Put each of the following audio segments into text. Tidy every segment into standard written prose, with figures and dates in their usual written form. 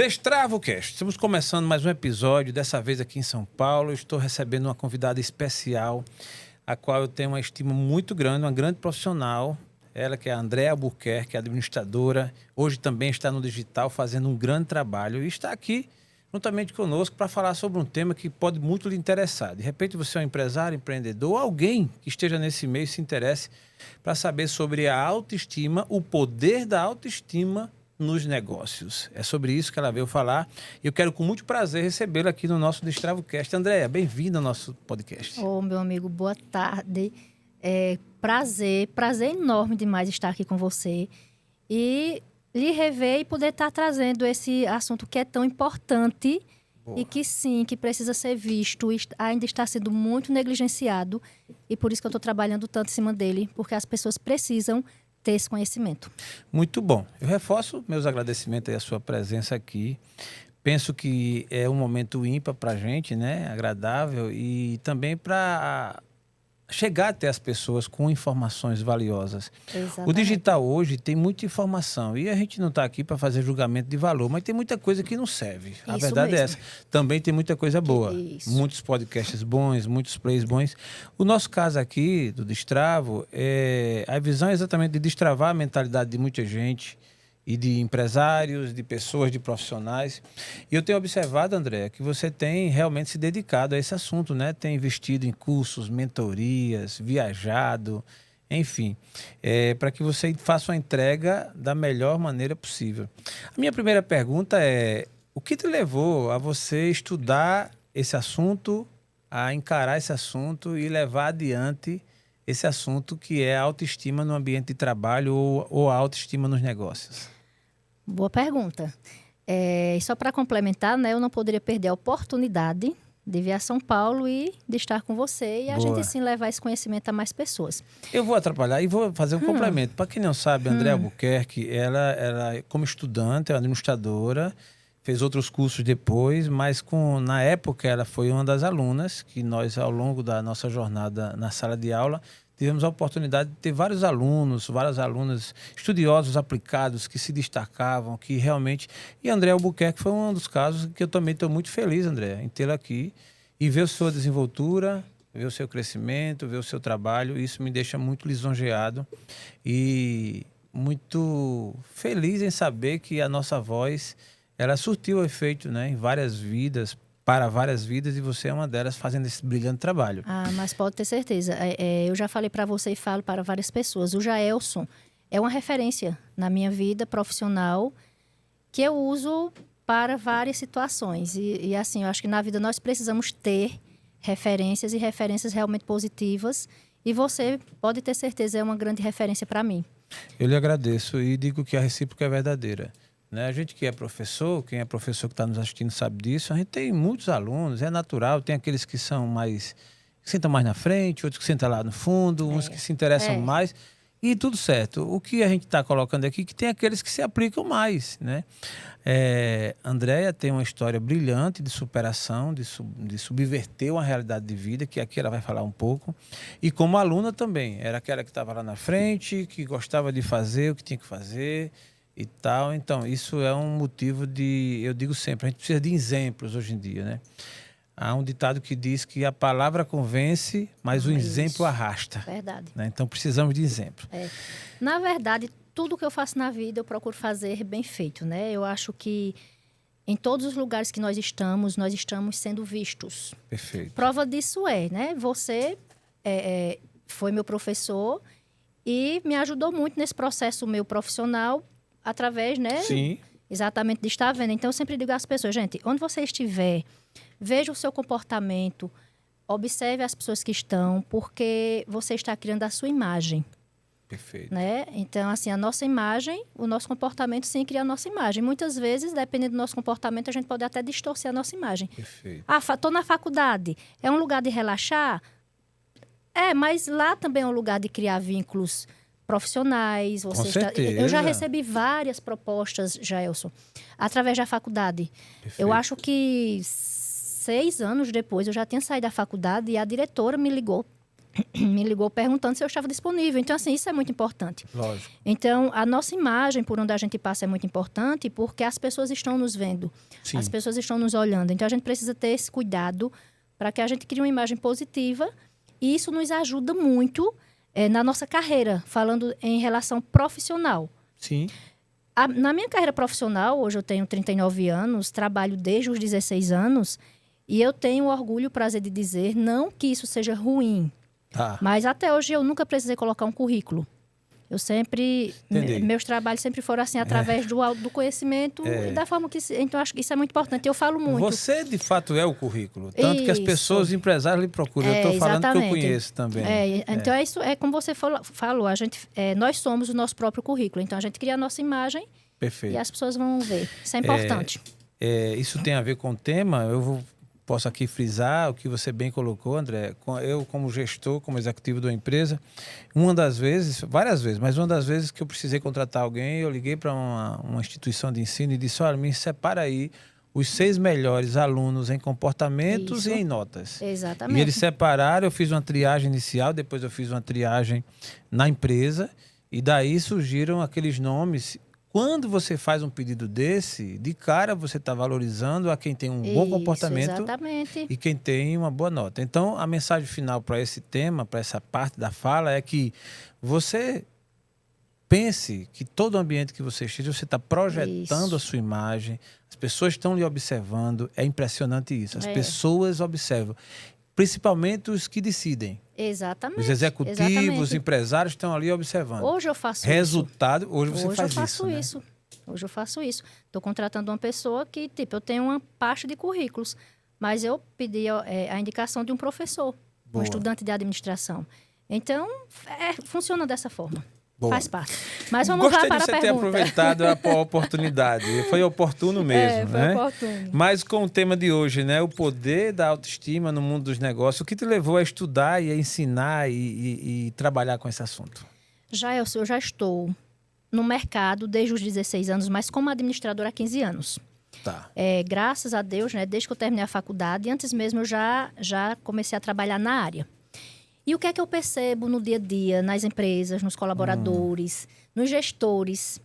Destrava o Cast. Estamos começando mais um episódio, dessa vez aqui em São Paulo. Estou recebendo uma convidada especial, a qual eu tenho uma estima muito grande, uma grande profissional. Ela que é a Andréa Albuquerque, administradora. Hoje também está no digital fazendo um grande trabalho e está aqui juntamente conosco para falar sobre um tema que pode muito lhe interessar. De repente você é um empresário, empreendedor, ou alguém que esteja nesse meio e se interesse para saber sobre a autoestima, o poder da autoestima nos negócios. É sobre isso que ela veio falar e eu quero com muito prazer recebê-la aqui no nosso Destrava o Cast. Andréa, bem-vinda ao nosso podcast. Ô, meu amigo, boa tarde. Prazer enorme demais estar aqui com você e lhe rever e poder estar trazendo esse assunto que é tão importante. Boa. E que sim, que precisa ser visto, ainda está sendo muito negligenciado e por isso que eu estou trabalhando tanto em cima dele, porque as pessoas precisam ter esse conhecimento. Muito bom. Eu reforço meus agradecimentos à sua presença aqui. Penso que é um momento ímpar para a gente, né? Agradável e também para chegar até as pessoas com informações valiosas. Exatamente. O digital hoje tem muita informação e a gente não está aqui para fazer julgamento de valor, mas tem muita coisa que não serve. A verdade é essa. Também tem muita coisa boa. Isso. Muitos podcasts bons, muitos plays bons. O nosso caso aqui do Destravo, a visão é exatamente de destravar a mentalidade de muita gente e de empresários, de pessoas, de profissionais. E eu tenho observado, André, que você tem realmente se dedicado a esse assunto, né? Tem investido em cursos, mentorias, viajado, enfim, para que você faça uma entrega da melhor maneira possível. A minha primeira pergunta é: o que te levou a você estudar esse assunto, a encarar esse assunto e levar adiante esse assunto que é a autoestima no ambiente de trabalho ou a autoestima nos negócios? Boa pergunta. E só para complementar, né, eu não poderia perder a oportunidade de vir a São Paulo e de estar com você e a gente sim levar esse conhecimento a mais pessoas. Eu vou atrapalhar e vou fazer um complemento. Para quem não sabe, Andréa Albuquerque, ela como estudante, é administradora, fez outros cursos depois, mas na época ela foi uma das alunas que nós, ao longo da nossa jornada na sala de aula, tivemos a oportunidade de ter várias alunas estudiosos, aplicados, que se destacavam, que realmente... E Andréa Albuquerque foi um dos casos que eu também estou muito feliz, Andréa, em tê-la aqui e ver a sua desenvoltura, ver o seu crescimento, ver o seu trabalho. Isso me deixa muito lisonjeado e muito feliz em saber que a nossa voz, ela surtiu efeito, né, em várias vidas, para várias vidas, e você é uma delas fazendo esse brilhante trabalho. Mas pode ter certeza. Eu já falei para você e falo para várias pessoas. O Jaelson é uma referência na minha vida profissional que eu uso para várias situações. E assim, eu acho que na vida nós precisamos ter referências e referências realmente positivas. E você pode ter certeza, é uma grande referência para mim. Eu lhe agradeço e digo que a recíproca é verdadeira. Né? A gente que é professor, quem é professor que está nos assistindo sabe disso, a gente tem muitos alunos, é natural, tem aqueles que são mais, que sentam mais na frente, outros que sentam lá no fundo, uns que se interessam mais, e tudo certo. O que a gente está colocando aqui é que tem aqueles que se aplicam mais, né? Andréa tem uma história brilhante de superação, de subverter uma realidade de vida, que aqui ela vai falar um pouco, e como aluna também, era aquela que estava lá na frente, que gostava de fazer o que tinha que fazer, e tal. Então, isso é um motivo eu digo sempre, a gente precisa de exemplos hoje em dia, né? Há um ditado que diz que a palavra convence, mas o exemplo arrasta. Verdade. Né? Então, precisamos de exemplo. Na verdade, tudo que eu faço na vida, eu procuro fazer bem feito, né? Eu acho que em todos os lugares que nós estamos sendo vistos. Perfeito. Prova disso né? Você foi meu professor e me ajudou muito nesse processo meu profissional, através, né? Sim. Exatamente, de estar vendo. Então, eu sempre digo às pessoas, gente, onde você estiver, veja o seu comportamento, observe as pessoas que estão, porque você está criando a sua imagem. Perfeito. Né? Então, assim, a nossa imagem, o nosso comportamento, sim, cria a nossa imagem. Muitas vezes, dependendo do nosso comportamento, a gente pode até distorcer a nossa imagem. Perfeito. Estou na faculdade, é um lugar de relaxar? Mas lá também é um lugar de criar vínculos profissionais. Com certeza. Eu já recebi várias propostas, Jaelson, através da faculdade. Perfeito. Eu acho que 6 anos depois, eu já tinha saído da faculdade e a diretora me ligou me ligou perguntando se eu estava disponível. Então, assim, isso é muito importante. Lógico. Então, a nossa imagem por onde a gente passa é muito importante porque as pessoas estão nos vendo. Sim. As pessoas estão nos olhando. Então, a gente precisa ter esse cuidado para que a gente crie uma imagem positiva e isso nos ajuda muito na nossa carreira, falando em relação profissional. Sim. Na minha carreira profissional, hoje eu tenho 39 anos, trabalho desde os 16 anos e eu tenho orgulho e o prazer de dizer, não que isso seja ruim, mas até hoje eu nunca precisei colocar um currículo. Eu sempre... Meus trabalhos sempre foram assim, através do conhecimento e da forma que... Então, acho que isso é muito importante. Eu falo muito. Você, de fato, é o currículo. Tanto que as pessoas, os empresários, lhe procuram. Eu estou falando que eu conheço também. Então, é como você falou. Nós somos o nosso próprio currículo. Então, a gente cria a nossa imagem. Perfeito. E as pessoas vão ver. Isso é importante. Isso tem a ver com o tema. Posso aqui frisar o que você bem colocou, André. Eu, como gestor, como executivo de uma empresa, várias vezes, mas uma das vezes que eu precisei contratar alguém, eu liguei para uma instituição de ensino e disse, olha, me separa aí os 6 melhores alunos em comportamentos e em notas. Exatamente. E eles separaram, eu fiz uma triagem inicial, depois eu fiz uma triagem na empresa, e daí surgiram aqueles nomes. Quando você faz um pedido desse, de cara você está valorizando a quem tem um bom comportamento e quem tem uma boa nota. Então, a mensagem final para esse tema, para essa parte da fala, é que você pense que todo ambiente que você esteja, você está projetando a sua imagem, as pessoas estão lhe observando, é impressionante isso. As pessoas observam, principalmente os que decidem. Exatamente. Os executivos, os empresários estão ali observando. Hoje eu faço resultado, isso. Hoje você faz isso, né? Hoje eu faço isso. Estou contratando uma pessoa que, eu tenho uma parte de currículos, mas eu pedi a indicação de um professor, um estudante de administração. Então, funciona dessa forma. Boa. Faz parte. Mas vamos lá para a pergunta. Gostei de você ter aproveitado a oportunidade. Foi oportuno mesmo, foi oportuno. Mas com o tema de hoje, né? O poder da autoestima no mundo dos negócios. O que te levou a estudar e a ensinar e trabalhar com esse assunto? Eu já estou no mercado desde os 16 anos, mas como administradora há 15 anos. Tá. Graças a Deus, né? Desde que eu terminei a faculdade, antes mesmo eu já comecei a trabalhar na área. E o que é que eu percebo no dia a dia, nas empresas, nos colaboradores, nos gestores?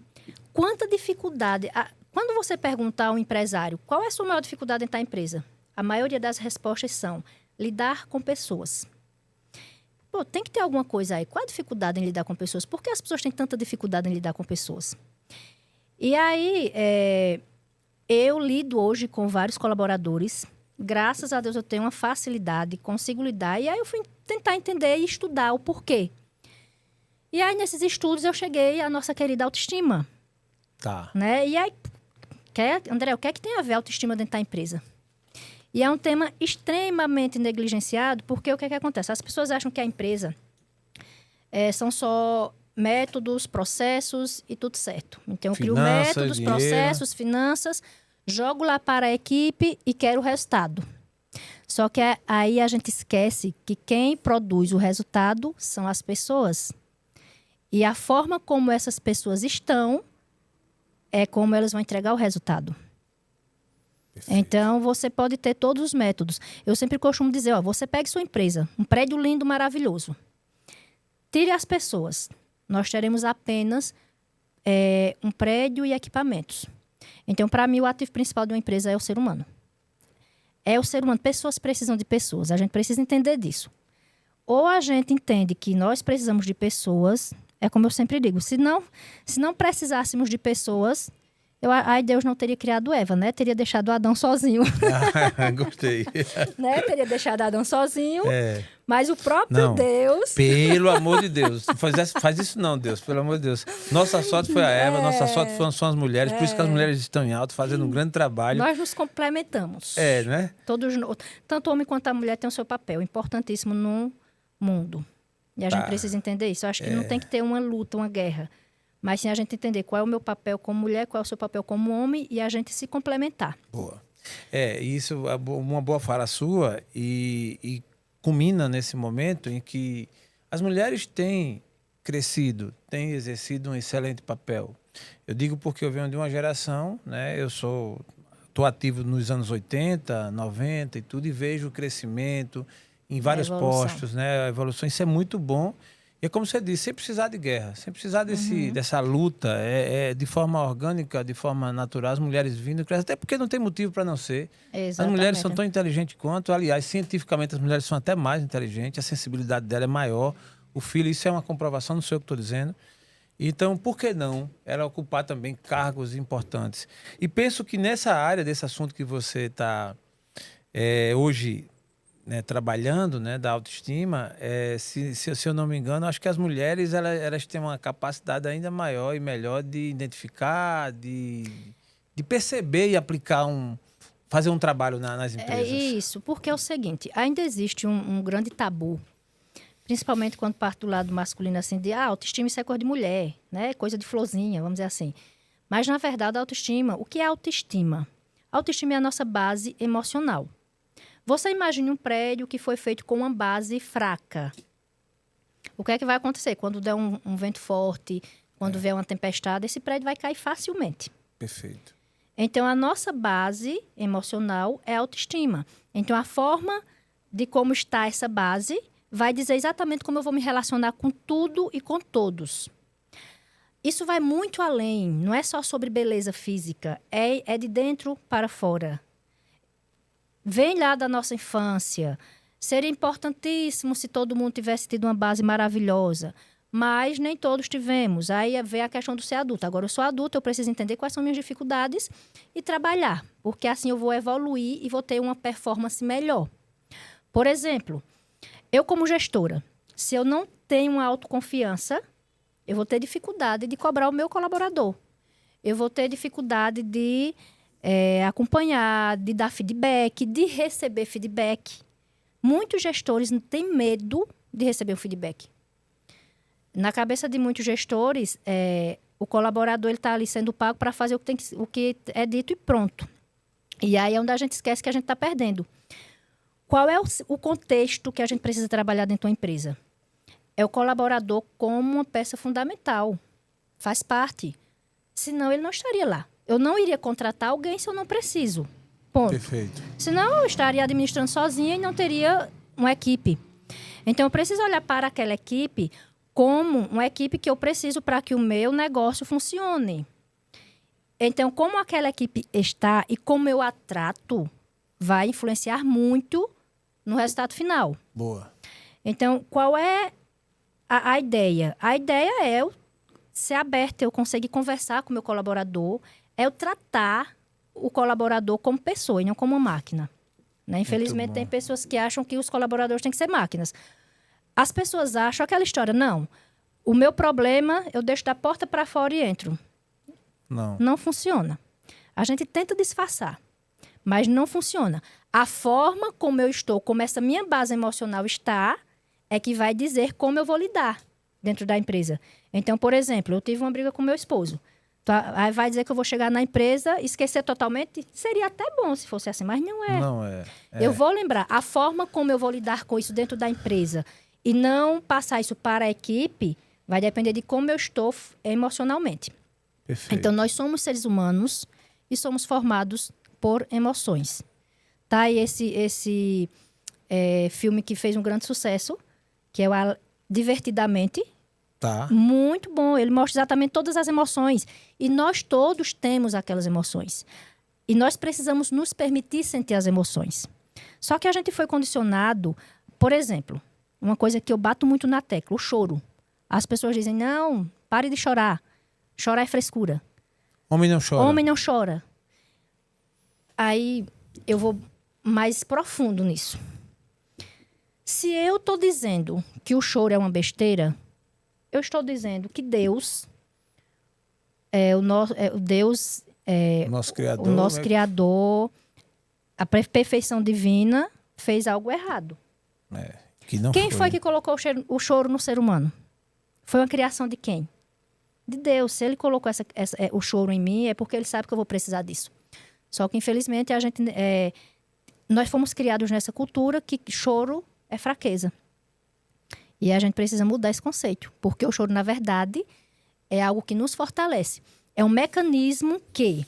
Quanta dificuldade... Quando você perguntar ao empresário qual é a sua maior dificuldade em estar em empresa, a maioria das respostas são lidar com pessoas. Tem que ter alguma coisa aí. Qual a dificuldade em lidar com pessoas? Por que as pessoas têm tanta dificuldade em lidar com pessoas? E aí, eu lido hoje com vários colaboradores. Graças a Deus eu tenho uma facilidade, consigo lidar. E aí eu fui tentar entender e estudar o porquê. E aí nesses estudos eu cheguei à nossa querida autoestima. Tá. Né? E aí, André, o que é que tem a ver a autoestima dentro da empresa? E é um tema extremamente negligenciado, porque o que é que acontece? As pessoas acham que a empresa são só métodos, processos e tudo certo. Então eu crio métodos, dinheiro, processos, finanças, jogo lá para a equipe e quero o resultado. Só que aí a gente esquece que quem produz o resultado são as pessoas. E a forma como essas pessoas estão é como elas vão entregar o resultado. Perfeito. Então, você pode ter todos os métodos. Eu sempre costumo dizer, você pegue sua empresa, um prédio lindo, maravilhoso. Tire as pessoas. Nós teremos apenas um prédio e equipamentos. Então, para mim, o ativo principal de uma empresa é o ser humano. É o ser humano. Pessoas precisam de pessoas. A gente precisa entender disso. Ou a gente entende que nós precisamos de pessoas, é como eu sempre digo, se não precisássemos de pessoas, aí Deus não teria criado Eva, né? Teria deixado Adão sozinho. Gostei. Né? Teria deixado Adão sozinho. Mas o próprio Deus... Pelo amor de Deus. Faz isso não, Deus. Pelo amor de Deus. Nossa sorte foi a Eva, nossa sorte são as mulheres. Por isso que as mulheres estão em alto, fazendo um grande trabalho. Nós nos complementamos. Né? Tanto o homem quanto a mulher têm o seu papel importantíssimo no mundo. E a gente precisa entender isso. Eu acho que não tem que ter uma luta, uma guerra. Mas sim a gente entender qual é o meu papel como mulher, qual é o seu papel como homem e a gente se complementar. Boa. Isso é uma boa fala sua e culmina nesse momento em que as mulheres têm crescido, têm exercido um excelente papel. Eu digo porque eu venho de uma geração, né? Eu estou ativo nos anos 80, 90 e tudo, e vejo o crescimento em vários evolução. postos, né? A evolução, isso é muito bom. E é como você disse, sem precisar de guerra, sem precisar dessa luta, de forma orgânica, de forma natural, as mulheres vindo, até porque não tem motivo para não ser. Exatamente. As mulheres são tão inteligentes quanto, aliás, cientificamente as mulheres são até mais inteligentes, a sensibilidade dela é maior. O filho, isso é uma comprovação, não sei o que estou dizendo. Então, por que não ela ocupar também cargos importantes? E penso que nessa área desse assunto que você está hoje, né, trabalhando, né, da autoestima, se eu não me engano, acho que as mulheres elas têm uma capacidade ainda maior e melhor de identificar, de perceber e aplicar fazer um trabalho nas empresas. É isso, porque é o seguinte, ainda existe um grande tabu, principalmente quando parte do lado masculino, assim, de autoestima isso é coisa de mulher, né, coisa de florzinha, vamos dizer assim. Mas, na verdade, a autoestima, o que é autoestima? A autoestima é a nossa base emocional. Você imagine um prédio que foi feito com uma base fraca. O que é que vai acontecer? Quando der um vento forte, quando vier uma tempestade, esse prédio vai cair facilmente. Perfeito. Então, a nossa base emocional é a autoestima. Então, a forma de como está essa base vai dizer exatamente como eu vou me relacionar com tudo e com todos. Isso vai muito além, não é só sobre beleza física, é de dentro para fora. Vem lá da nossa infância. Seria importantíssimo se todo mundo tivesse tido uma base maravilhosa. Mas nem todos tivemos. Aí vem a questão do ser adulto. Agora, eu sou adulta, eu preciso entender quais são minhas dificuldades e trabalhar. Porque assim eu vou evoluir e vou ter uma performance melhor. Por exemplo, eu como gestora, se eu não tenho uma autoconfiança, eu vou ter dificuldade de cobrar o meu colaborador. Eu vou ter dificuldade de acompanhar, de dar feedback, de receber feedback. Muitos gestores têm medo de receber o feedback. Na cabeça de muitos gestores, o colaborador está ali sendo pago para fazer o que é dito e pronto. E aí é onde a gente esquece que a gente está perdendo. Qual é o contexto que a gente precisa trabalhar dentro da empresa? É o colaborador como uma peça fundamental. Faz parte. Senão ele não estaria lá. Eu não iria contratar alguém se eu não preciso. Ponto. Perfeito. Senão eu estaria administrando sozinha e não teria uma equipe. Então eu preciso olhar para aquela equipe como uma equipe que eu preciso para que o meu negócio funcione. Então, como aquela equipe está e como eu a trato, vai influenciar muito no resultado final. Boa. Então, qual é a ideia? A ideia é eu ser aberta, eu conseguir conversar com o meu colaborador, é eu tratar o colaborador como pessoa e não como uma máquina. Né? Infelizmente, tem pessoas que acham que os colaboradores têm que ser máquinas. As pessoas acham aquela história, não, o meu problema eu deixo da porta para fora e entro. Não funciona. A gente tenta disfarçar, mas não funciona. A forma como eu estou, como essa minha base emocional está, é que vai dizer como eu vou lidar dentro da empresa. Então, por exemplo, eu tive uma briga com meu esposo. Aí vai dizer que eu vou chegar na empresa e esquecer totalmente? Seria até bom se fosse assim, mas não é. Não é. Eu vou lembrar. A forma como eu vou lidar com isso dentro da empresa e não passar isso para a equipe vai depender de como eu estou emocionalmente. Perfeito. Então, nós somos seres humanos e somos formados por emoções. Tá? E esse filme que fez um grande sucesso, que é o Divertidamente. Tá. Muito bom. Ele mostra exatamente todas as emoções. E nós todos temos aquelas emoções. E nós precisamos nos permitir sentir as emoções. Só que a gente foi condicionado, por exemplo, uma coisa que eu bato muito na tecla, o choro. As pessoas dizem, não, pare de chorar. Chorar é frescura. Homem não chora. Homem não chora. Aí eu vou mais profundo nisso. Se eu estou dizendo que o choro é uma besteira, eu estou dizendo que Deus o nosso Criador, a perfeição divina, fez algo errado. Quem foi que colocou o choro no ser humano? Foi uma criação de quem? De Deus. Se ele colocou o choro em mim, é porque ele sabe que eu vou precisar disso. Só que, infelizmente, nós fomos criados nessa cultura que choro é fraqueza. E a gente precisa mudar esse conceito. Porque o choro, na verdade, é algo que nos fortalece. É um mecanismo que,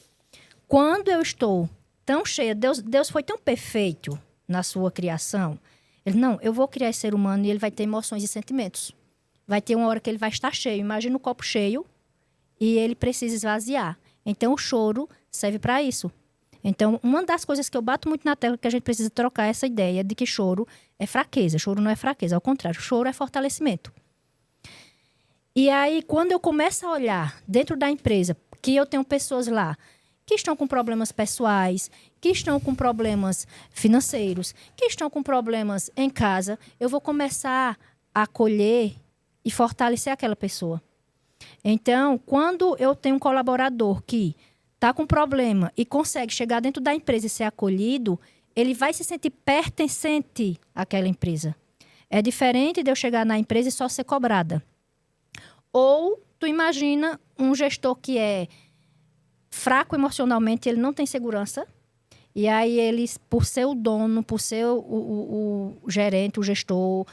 quando eu estou tão cheia... Deus foi tão perfeito na sua criação. Ele, não, eu vou criar esse ser humano e ele vai ter emoções e sentimentos. Vai ter uma hora que ele vai estar cheio. Imagina o copo cheio e ele precisa esvaziar. Então, o choro serve para isso. Então, uma das coisas que eu bato muito na tecla é que a gente precisa trocar essa ideia de que choro é fraqueza. Choro não é fraqueza, ao contrário. Choro é fortalecimento. E aí, quando eu começo a olhar dentro da empresa, que eu tenho pessoas lá que estão com problemas pessoais, que estão com problemas financeiros, que estão com problemas em casa, eu vou começar a acolher e fortalecer aquela pessoa. Então, quando eu tenho um colaborador que está com problema e consegue chegar dentro da empresa e ser acolhido, ele vai se sentir pertencente àquela empresa. É diferente de eu chegar na empresa e só ser cobrada. Ou tu imagina um gestor que é fraco emocionalmente, ele não tem segurança, e aí ele, por ser o dono, por ser o gerente, o gestor,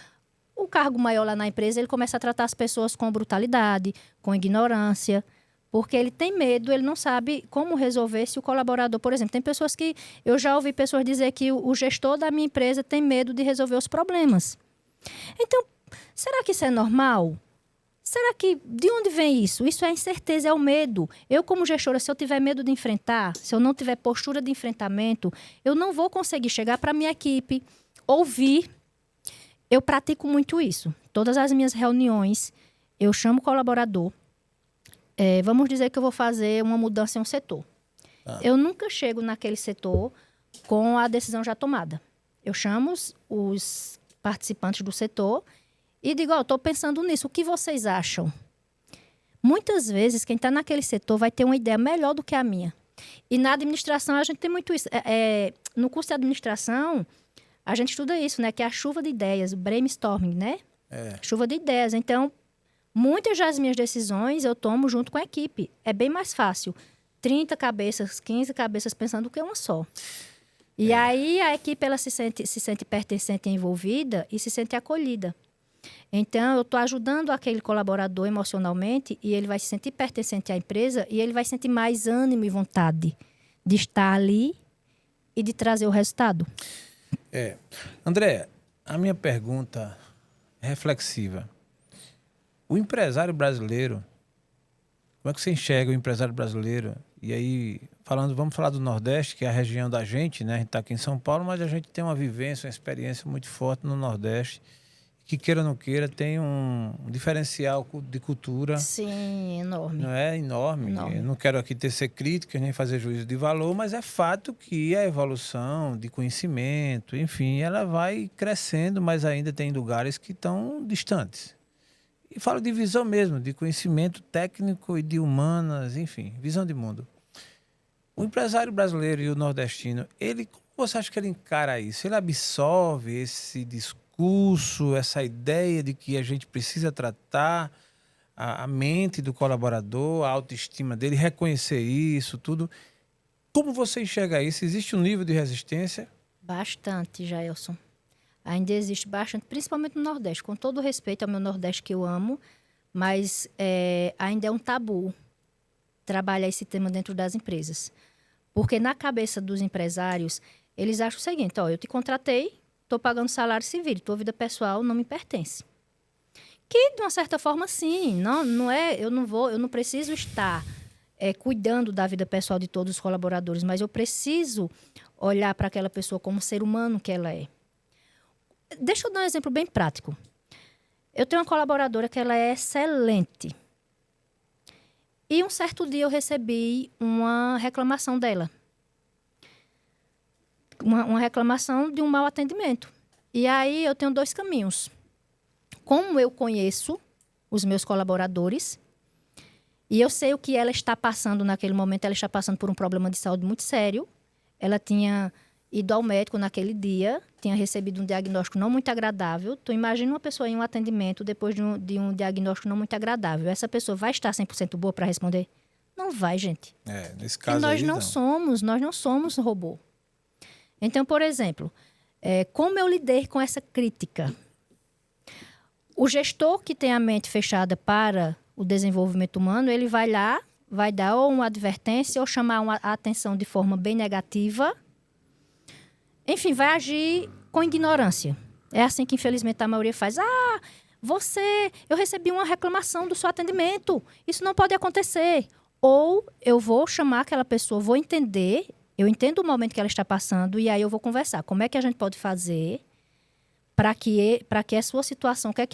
o cargo maior lá na empresa, ele começa a tratar as pessoas com brutalidade, com ignorância, porque ele tem medo, ele não sabe como resolver se o colaborador, por exemplo, tem pessoas que, eu já ouvi pessoas dizer que o gestor da minha empresa tem medo de resolver os problemas. Então, será que isso é normal? Será que, de onde vem isso? Isso é a incerteza, é o medo. Eu, como gestora, se eu tiver medo de enfrentar, se eu não tiver postura de enfrentamento, eu não vou conseguir chegar para a minha equipe, ouvir. Eu pratico muito isso. Todas as minhas reuniões, eu chamo o colaborador. Vamos dizer que eu vou fazer uma mudança em um setor. Eu nunca chego naquele setor com a decisão já tomada. Eu chamo os participantes do setor e digo, estou pensando nisso, o que vocês acham? Muitas vezes, quem está naquele setor vai ter uma ideia melhor do que a minha. E na administração, a gente tem muito isso. No curso de administração, a gente estuda isso, né? Que é a chuva de ideias, o brainstorming, né? Chuva de ideias. Então, muitas das minhas decisões eu tomo junto com a equipe. É bem mais fácil. 30 cabeças, 15 cabeças pensando do que uma só. E aí, a equipe ela se sente pertencente e envolvida e se sente acolhida. Então, eu estou ajudando aquele colaborador emocionalmente e ele vai se sentir pertencente à empresa e ele vai sentir mais ânimo e vontade de estar ali e de trazer o resultado. André, a minha pergunta é reflexiva. O empresário brasileiro, como é que você enxerga o empresário brasileiro? E aí, vamos falar do Nordeste, que é a região da gente, né? A gente está aqui em São Paulo, mas a gente tem uma vivência, uma experiência muito forte no Nordeste, que queira ou não queira, tem um diferencial de cultura. Sim, enorme. Não é enorme. Eu não quero aqui tecer críticas nem fazer juízo de valor, mas é fato que a evolução de conhecimento, enfim, ela vai crescendo, mas ainda tem lugares que estão distantes. E falo de visão mesmo, de conhecimento técnico e de humanas, enfim, visão de mundo. O empresário brasileiro e o nordestino, como você acha que ele encara isso? Ele absorve esse discurso, essa ideia de que a gente precisa tratar a mente do colaborador, a autoestima dele, reconhecer isso, tudo. Como você enxerga isso? Existe um nível de resistência? Bastante, Jailson. Ainda existe bastante, principalmente no Nordeste. Com todo respeito ao meu Nordeste que eu amo, mas ainda é um tabu trabalhar esse tema dentro das empresas. Porque na cabeça dos empresários, eles acham o seguinte, eu te contratei, estou pagando salário civil, tua vida pessoal não me pertence. Que, de uma certa forma, sim, não é, eu não preciso estar cuidando da vida pessoal de todos os colaboradores, mas eu preciso olhar para aquela pessoa como ser humano que ela é. Deixa eu dar um exemplo bem prático. Eu tenho uma colaboradora que ela é excelente. E um certo dia eu recebi uma reclamação dela. Uma reclamação de um mau atendimento. E aí eu tenho 2 caminhos. Como eu conheço os meus colaboradores e eu sei o que ela está passando naquele momento, ela está passando por um problema de saúde muito sério. Ela tinha ido ao médico naquele dia, tinha recebido um diagnóstico não muito agradável. Tu imagina uma pessoa em um atendimento depois de um diagnóstico não muito agradável. Essa pessoa vai estar 100% boa para responder? Não vai, gente. Nesse caso nós aí, não somos robô. Então, por exemplo, como eu lidei com essa crítica? O gestor que tem a mente fechada para o desenvolvimento humano, ele vai lá, vai dar ou uma advertência ou chamar a atenção de forma bem negativa. Enfim, vai agir com ignorância. É assim que, infelizmente, a maioria faz. Eu recebi uma reclamação do seu atendimento. Isso não pode acontecer. Ou eu vou chamar aquela pessoa, vou entender, eu entendo o momento que ela está passando e aí eu vou conversar. Como é que a gente pode fazer para que a sua situação, o que é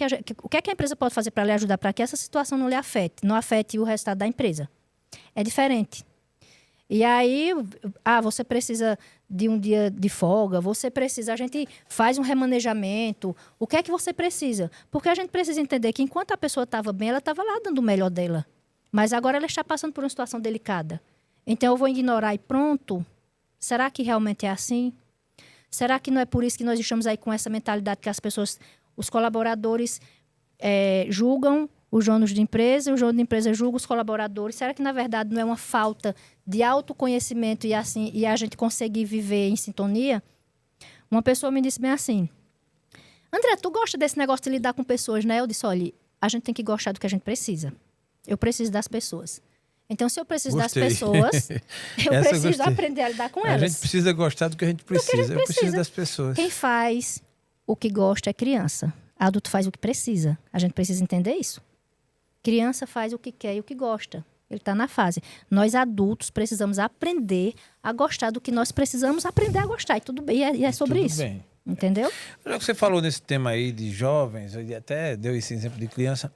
que a empresa pode fazer para lhe ajudar, para que essa situação não lhe afete, não afete o resultado da empresa. É diferente. E aí, você precisa de um dia de folga, a gente faz um remanejamento. O que é que você precisa? Porque a gente precisa entender que enquanto a pessoa estava bem, ela estava lá dando o melhor dela. Mas agora ela está passando por uma situação delicada. Então eu vou ignorar e pronto? Será que realmente é assim? Será que não é por isso que nós estamos aí com essa mentalidade que as pessoas, os colaboradores julgam os donos de empresa, os donos de empresa julgam os colaboradores? Será que, na verdade, não é uma falta de autoconhecimento e a gente conseguir viver em sintonia? Uma pessoa me disse bem assim, André, tu gosta desse negócio de lidar com pessoas, né? Eu disse, olha, a gente tem que gostar do que a gente precisa. Eu preciso das pessoas. Então, se eu preciso das pessoas, eu preciso aprender a lidar com elas. A gente precisa gostar do que a gente precisa. Eu preciso das pessoas. Quem faz o que gosta é criança. Adulto faz o que precisa. A gente precisa entender isso. Criança faz o que quer e o que gosta. Ele está na fase. Nós, adultos, precisamos aprender a gostar do que nós precisamos aprender a gostar. E tudo bem, e é sobre isso. Bem. Entendeu? Já que você falou nesse tema aí de jovens, até deu esse exemplo de criança,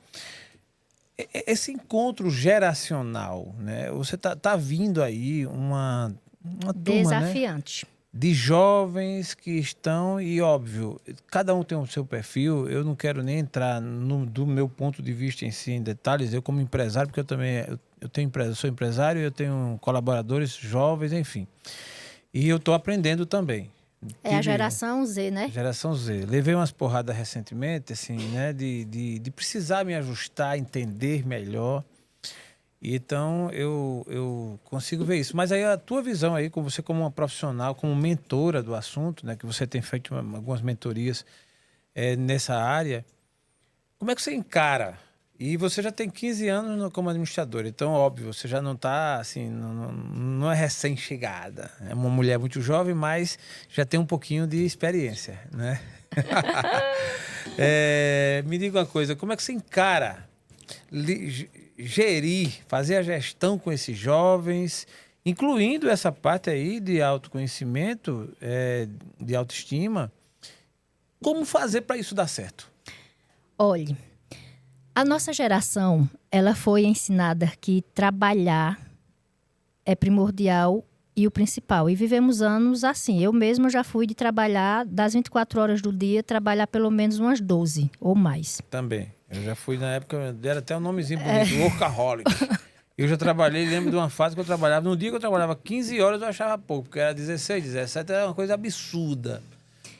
esse encontro geracional, né? Você tá vindo aí uma turma, desafiante, né? De jovens que estão, e óbvio, cada um tem o seu perfil. Eu não quero nem entrar do meu ponto de vista em si, em detalhes. Eu como empresário, porque eu sou empresário, eu tenho colaboradores jovens, enfim. E eu estou aprendendo também. É a geração Z, né? Geração Z. Levei umas porradas recentemente, assim, né? De precisar me ajustar, entender melhor. Então, eu consigo ver isso. Mas aí a tua visão aí, com você como uma profissional, como mentora do assunto, né? Que você tem feito algumas mentorias nessa área. Como é que você encara? E você já tem 15 anos como administradora. Então, óbvio, você já não está, assim, não é recém-chegada. É uma mulher muito jovem, mas já tem um pouquinho de experiência, né? Me diga uma coisa, como é que você encara gerir, fazer a gestão com esses jovens, incluindo essa parte aí de autoconhecimento, de autoestima? Como fazer para isso dar certo? Olhe, a nossa geração, ela foi ensinada que trabalhar é primordial e o principal. E vivemos anos assim. Eu mesma já fui de trabalhar, das 24 horas do dia, trabalhar pelo menos umas 12 ou mais. Também. Eu já fui na época, deram até um nomezinho bonito, workaholic. Eu já trabalhei, lembro de uma fase que eu trabalhava, no dia que eu trabalhava 15 horas eu achava pouco, porque era 16, 17, era uma coisa absurda.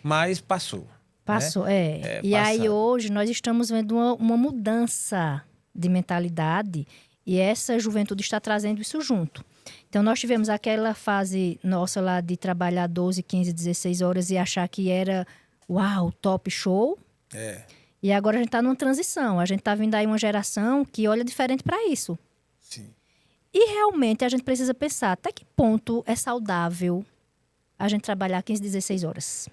Mas passou. Passou, né? E aí hoje nós estamos vendo uma mudança de mentalidade e essa juventude está trazendo isso junto. Então nós tivemos aquela fase nossa lá de trabalhar 12, 15, 16 horas e achar que era, uau, top show. E agora a gente está numa transição. A gente está vindo aí uma geração que olha diferente para isso. Sim. E realmente a gente precisa pensar até que ponto é saudável a gente trabalhar 15, 16 horas.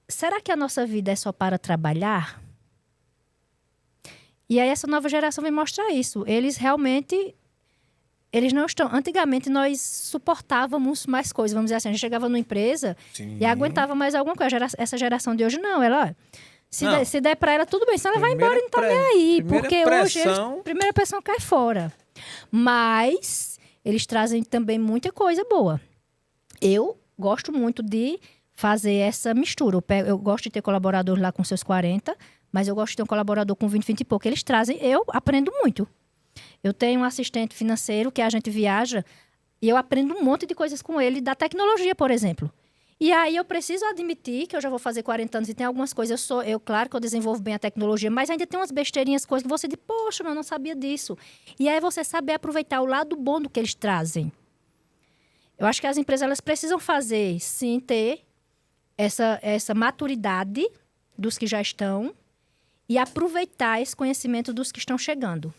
Será que a nossa vida é só para trabalhar? E aí essa nova geração vem mostrar isso. Eles não estão... Antigamente nós suportávamos mais coisas, vamos dizer assim. A gente chegava numa empresa e aguentava mais alguma coisa. Essa geração de hoje não. Ela, se der para ela, tudo bem. Se ela vai embora, não tá nem aí. Porque hoje, primeira pressão cai fora. Mas eles trazem também muita coisa boa. Eu gosto muito de fazer essa mistura. Eu gosto de ter colaboradores lá com seus 40, mas eu gosto de ter um colaborador com 20, 20 e pouco. Eles trazem, eu aprendo muito. Eu tenho um assistente financeiro que a gente viaja e eu aprendo um monte de coisas com ele, da tecnologia, por exemplo. E aí eu preciso admitir que eu já vou fazer 40 anos e tem algumas coisas, claro que eu desenvolvo bem a tecnologia, mas ainda tem umas besteirinhas, coisas que você diz, poxa, eu não sabia disso. E aí você saber aproveitar o lado bom do que eles trazem. Eu acho que as empresas elas precisam fazer, sim, ter essa maturidade dos que já estão e aproveitar esse conhecimento dos que estão chegando.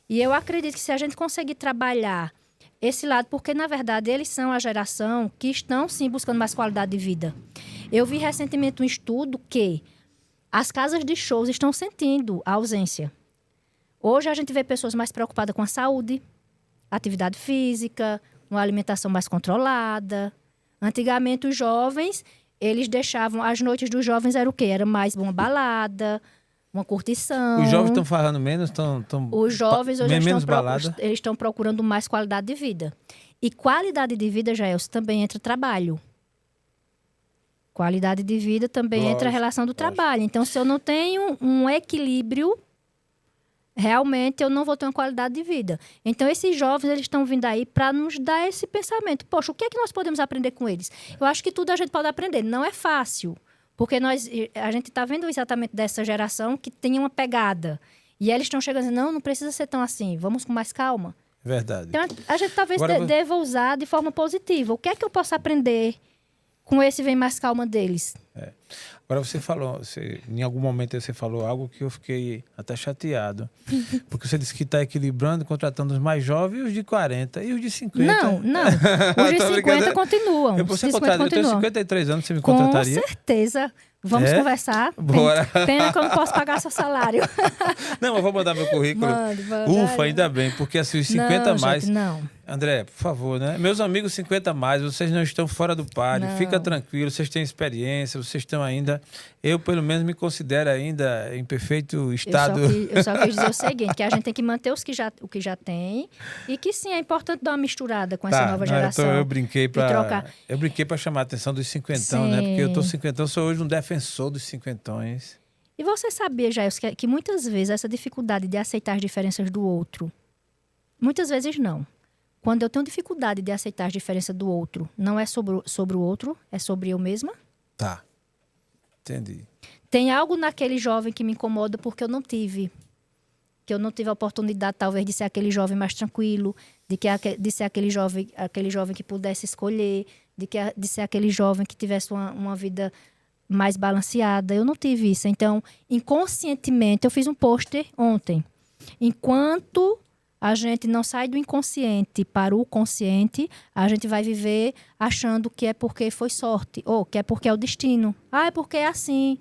E eu acredito que se a gente conseguir trabalhar esse lado, porque, na verdade, eles são a geração que estão, sim, buscando mais qualidade de vida. Eu vi recentemente um estudo que as casas de shows estão sentindo a ausência. Hoje a gente vê pessoas mais preocupadas com a saúde, atividade física, uma alimentação mais controlada. Antigamente os jovens, eles deixavam... As noites dos jovens era o quê? Era mais uma balada, uma curtição. Os jovens estão farrando menos? Os jovens hoje menos balada? Eles estão procurando mais qualidade de vida. E qualidade de vida, Jaelson, também entra trabalho. Qualidade de vida também entra a relação do trabalho. Então, se eu não tenho um equilíbrio, realmente eu não vou ter uma qualidade de vida. Então, esses jovens, eles estão vindo aí para nos dar esse pensamento. Poxa, o que é que nós podemos aprender com eles? Eu acho que tudo a gente pode aprender. Não é fácil. Porque a gente está vendo exatamente dessa geração que tem uma pegada. E eles estão chegando e dizendo, não precisa ser tão assim. Vamos com mais calma. Verdade. Então, a gente talvez deva usar de forma positiva. O que é que eu posso aprender com esse vem mais calma deles? Agora você falou, em algum momento você falou algo que eu fiquei até chateado. Porque você disse que está equilibrando, contratando os mais jovens e os de 40 e os de 50. Não. Os de 50 continuam. Eu tenho 53 anos, você me contrataria? Com certeza. Vamos conversar. Bora. Pena que eu não posso pagar seu salário. Não, eu vou mandar meu currículo. Manda. Ufa, ainda bem, porque assim, os 50 não, mais... Gente, não. André, por favor, né? Meus amigos 50 mais, vocês não estão fora do páreo. Não. Fica tranquilo, vocês têm experiência, vocês estão ainda... Eu, pelo menos, me considero ainda em perfeito estado... Eu só quis dizer o seguinte, que a gente tem que manter o que já tem e que, sim, é importante dar uma misturada com essa nova geração. Eu brinquei para chamar a atenção dos cinquentão, né? Porque eu tô cinquentão, sou hoje um defensor dos cinquentões. E você sabia, Jair, que muitas vezes essa dificuldade de aceitar as diferenças do outro, muitas vezes não. Quando eu tenho dificuldade de aceitar as diferenças do outro, não é sobre o outro, é sobre eu mesma? Tá. Entendi. Tem algo naquele jovem que me incomoda porque eu não tive. Que eu não tive a oportunidade, talvez, de ser aquele jovem mais tranquilo, de ser aquele jovem que pudesse escolher, de ser aquele jovem que tivesse uma vida mais balanceada. Eu não tive isso. Então, inconscientemente, eu fiz um pôster ontem. Enquanto a gente não sai do inconsciente para o consciente, a gente vai viver achando que é porque foi sorte, ou que é porque é o destino. É porque é assim.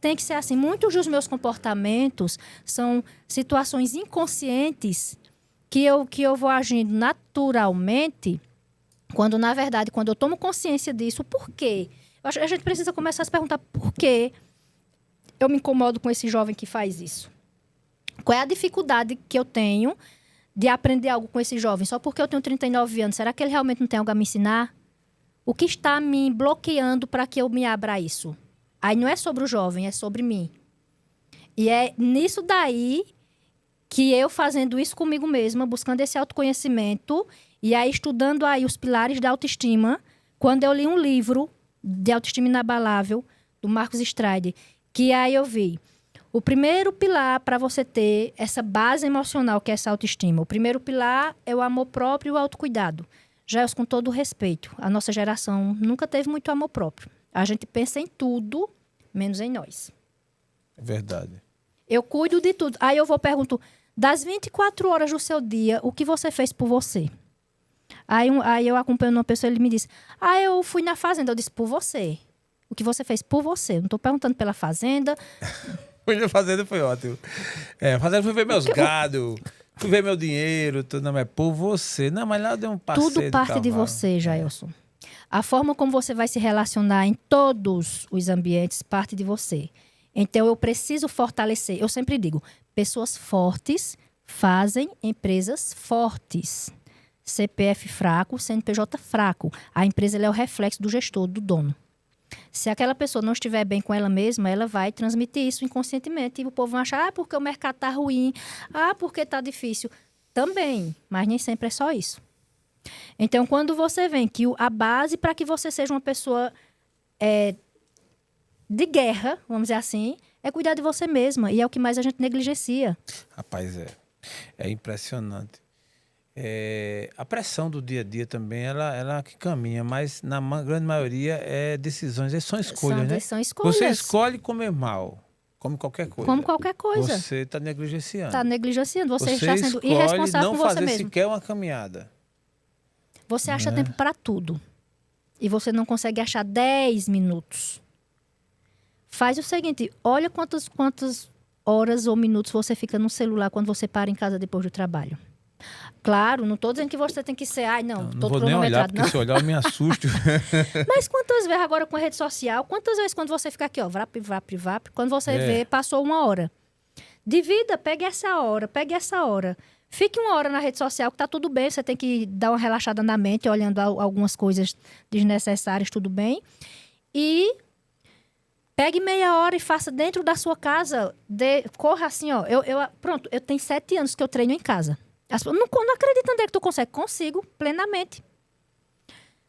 Tem que ser assim. Muitos dos meus comportamentos são situações inconscientes que eu vou agindo naturalmente, quando, na verdade, quando eu tomo consciência disso, por quê? A gente precisa começar a se perguntar por que eu me incomodo com esse jovem que faz isso. Qual é a dificuldade que eu tenho de aprender algo com esse jovem? Só porque eu tenho 39 anos, será que ele realmente não tem algo a me ensinar? O que está me bloqueando para que eu me abra a isso? Aí não é sobre o jovem, é sobre mim. E é nisso daí que eu fazendo isso comigo mesma, buscando esse autoconhecimento e aí estudando aí os pilares da autoestima, quando eu li um livro de autoestima inabalável, do Marcos Stride, que aí eu vi o primeiro pilar para você ter essa base emocional, que é essa autoestima. O primeiro pilar é o amor próprio e o autocuidado. Já com todo o respeito, a nossa geração nunca teve muito amor próprio. A gente pensa em tudo, menos em nós. É verdade. Eu cuido de tudo. Aí eu pergunto, das 24 horas do seu dia, o que você fez por você? Aí eu acompanhando uma pessoa, ele me disse, eu fui na fazenda. Eu disse, por você. O que você fez por você. Eu não estou perguntando pela fazenda. Fui na fazenda, foi ótimo. A fazenda fui ver meus gado, fui ver meu dinheiro, tudo, não, mas por você. Não, mas lá deu um passeio tudo parte de você, Jailson. A forma como você vai se relacionar em todos os ambientes parte de você. Então, eu preciso fortalecer. Eu sempre digo, pessoas fortes fazem empresas fortes. CPF fraco, CNPJ fraco. A empresa ela é o reflexo do gestor, do dono. Se aquela pessoa não estiver bem com ela mesma, ela vai transmitir isso inconscientemente. E o povo vai achar, porque o mercado está ruim, porque está difícil. Também, mas nem sempre é só isso. Então, quando você vê que a base para que você seja uma pessoa de guerra, vamos dizer assim, é cuidar de você mesma. E é o que mais a gente negligencia. Rapaz, é impressionante. A pressão do dia a dia também, ela que caminha, mas na grande maioria é decisões, são escolhas, né? São escolhas. Você escolhe comer mal, come qualquer coisa. Come qualquer coisa. Você está negligenciando. Está negligenciando, você está sendo escolhe irresponsável não com você fazer mesmo. sequer uma caminhada. Você acha tempo para tudo. E você não consegue achar 10 minutos Faz o seguinte, olha quantas horas ou minutos você fica no celular quando você para em casa depois do trabalho. Claro, não estou dizendo que você tem que ser... Não tô vou nem olhar, porque se olhar eu me assusto. Mas quantas vezes agora com a rede social, quantas vezes quando você fica aqui, ó, vrap, quando você vê, passou 1 hora. Divida, pegue essa hora. Fique 1 hora na rede social, que tá tudo bem, você tem que dar uma relaxada na mente, olhando algumas coisas desnecessárias, tudo bem. E pegue meia hora e faça dentro da sua casa, corra assim, ó. Pronto, eu tenho 7 anos que eu treino em casa. Não acredito, André, que tu consegue. Consigo, plenamente.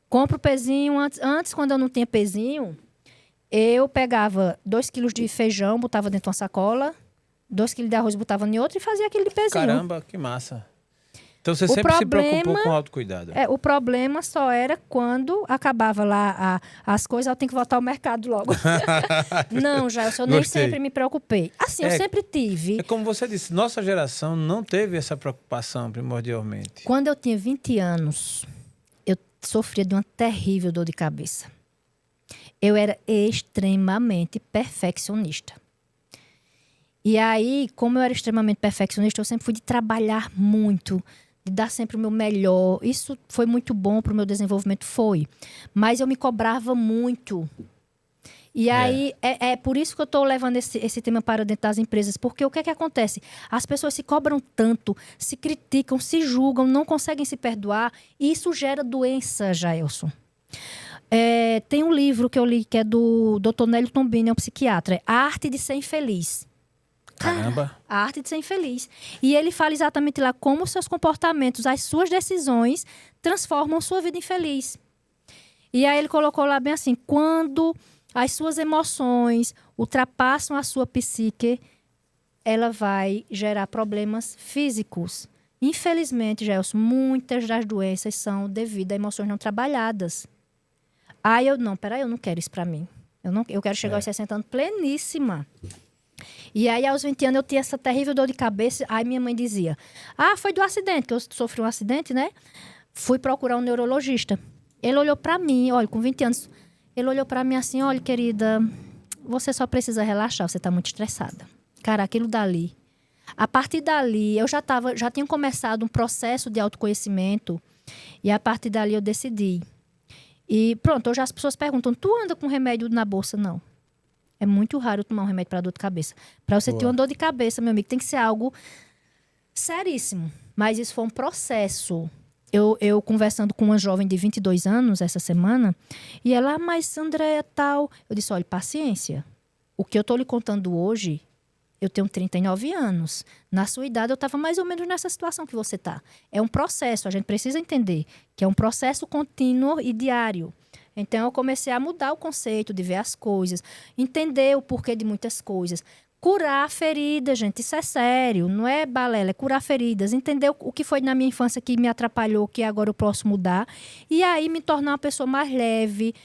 Compro o pezinho. Antes, quando eu não tinha pezinho, eu pegava 2 quilos de feijão, botava dentro de uma sacola, 2 quilos de arroz, botava em outra e fazia aquele de pezinho. Caramba, que massa. Então você sempre se preocupou com autocuidado. O problema só era quando acabava lá as coisas, eu tenho que voltar ao mercado logo. Não, eu nem sempre me preocupei. Assim, eu sempre tive. É como você disse, nossa geração não teve essa preocupação primordialmente. Quando eu tinha 20 anos, eu sofria de uma terrível dor de cabeça. Eu era extremamente perfeccionista. E aí, como eu era extremamente perfeccionista, eu sempre fui de trabalhar muito, de dar sempre o meu melhor. Isso foi muito bom para o meu desenvolvimento, foi. Mas eu me cobrava muito. E aí, é por isso que eu estou levando esse tema para dentro das empresas. Porque o que é que acontece? As pessoas se cobram tanto, se criticam, se julgam, não conseguem se perdoar. E isso gera doença, Jaelson. Tem um livro que eu li, que é do Dr. Nélio Tombini, é um psiquiatra. A Arte de Ser Infeliz. Caramba! A arte de ser infeliz. E ele fala exatamente lá como os seus comportamentos, as suas decisões transformam sua vida infeliz. E aí ele colocou lá bem assim, quando as suas emoções ultrapassam a sua psique, ela vai gerar problemas físicos. Infelizmente, Gelson, muitas das doenças são devido a emoções não trabalhadas. Eu não quero isso pra mim. Eu quero chegar aos 60 anos pleníssima. E aí, aos 20 anos, eu tinha essa terrível dor de cabeça. Aí minha mãe dizia, foi do acidente, que eu sofri um acidente, né? Fui procurar um neurologista. Ele olhou pra mim, olha, com 20 anos, ele olhou pra mim assim, olha, querida, você só precisa relaxar, você tá muito estressada. Cara, aquilo dali. A partir dali, eu já tinha começado um processo de autoconhecimento. E a partir dali, eu decidi. E pronto, hoje as pessoas perguntam, tu anda com remédio na bolsa? Não. É muito raro tomar um remédio para dor de cabeça. Para você ter uma dor de cabeça, meu amigo, tem que ser algo seríssimo. Mas isso foi um processo. Eu conversando com uma jovem de 22 anos essa semana, e ela, mas Andréia, tal... Eu disse, olha, paciência. O que eu estou lhe contando hoje, eu tenho 39 anos. Na sua idade, eu estava mais ou menos nessa situação que você está. É um processo, a gente precisa entender que é um processo contínuo e diário. Então, eu comecei a mudar o conceito de ver as coisas, entender o porquê de muitas coisas. Curar feridas, gente, isso é sério, não é balela, é curar feridas. Entender o que foi na minha infância que me atrapalhou, que agora eu posso mudar. E aí, me tornar uma pessoa mais leve,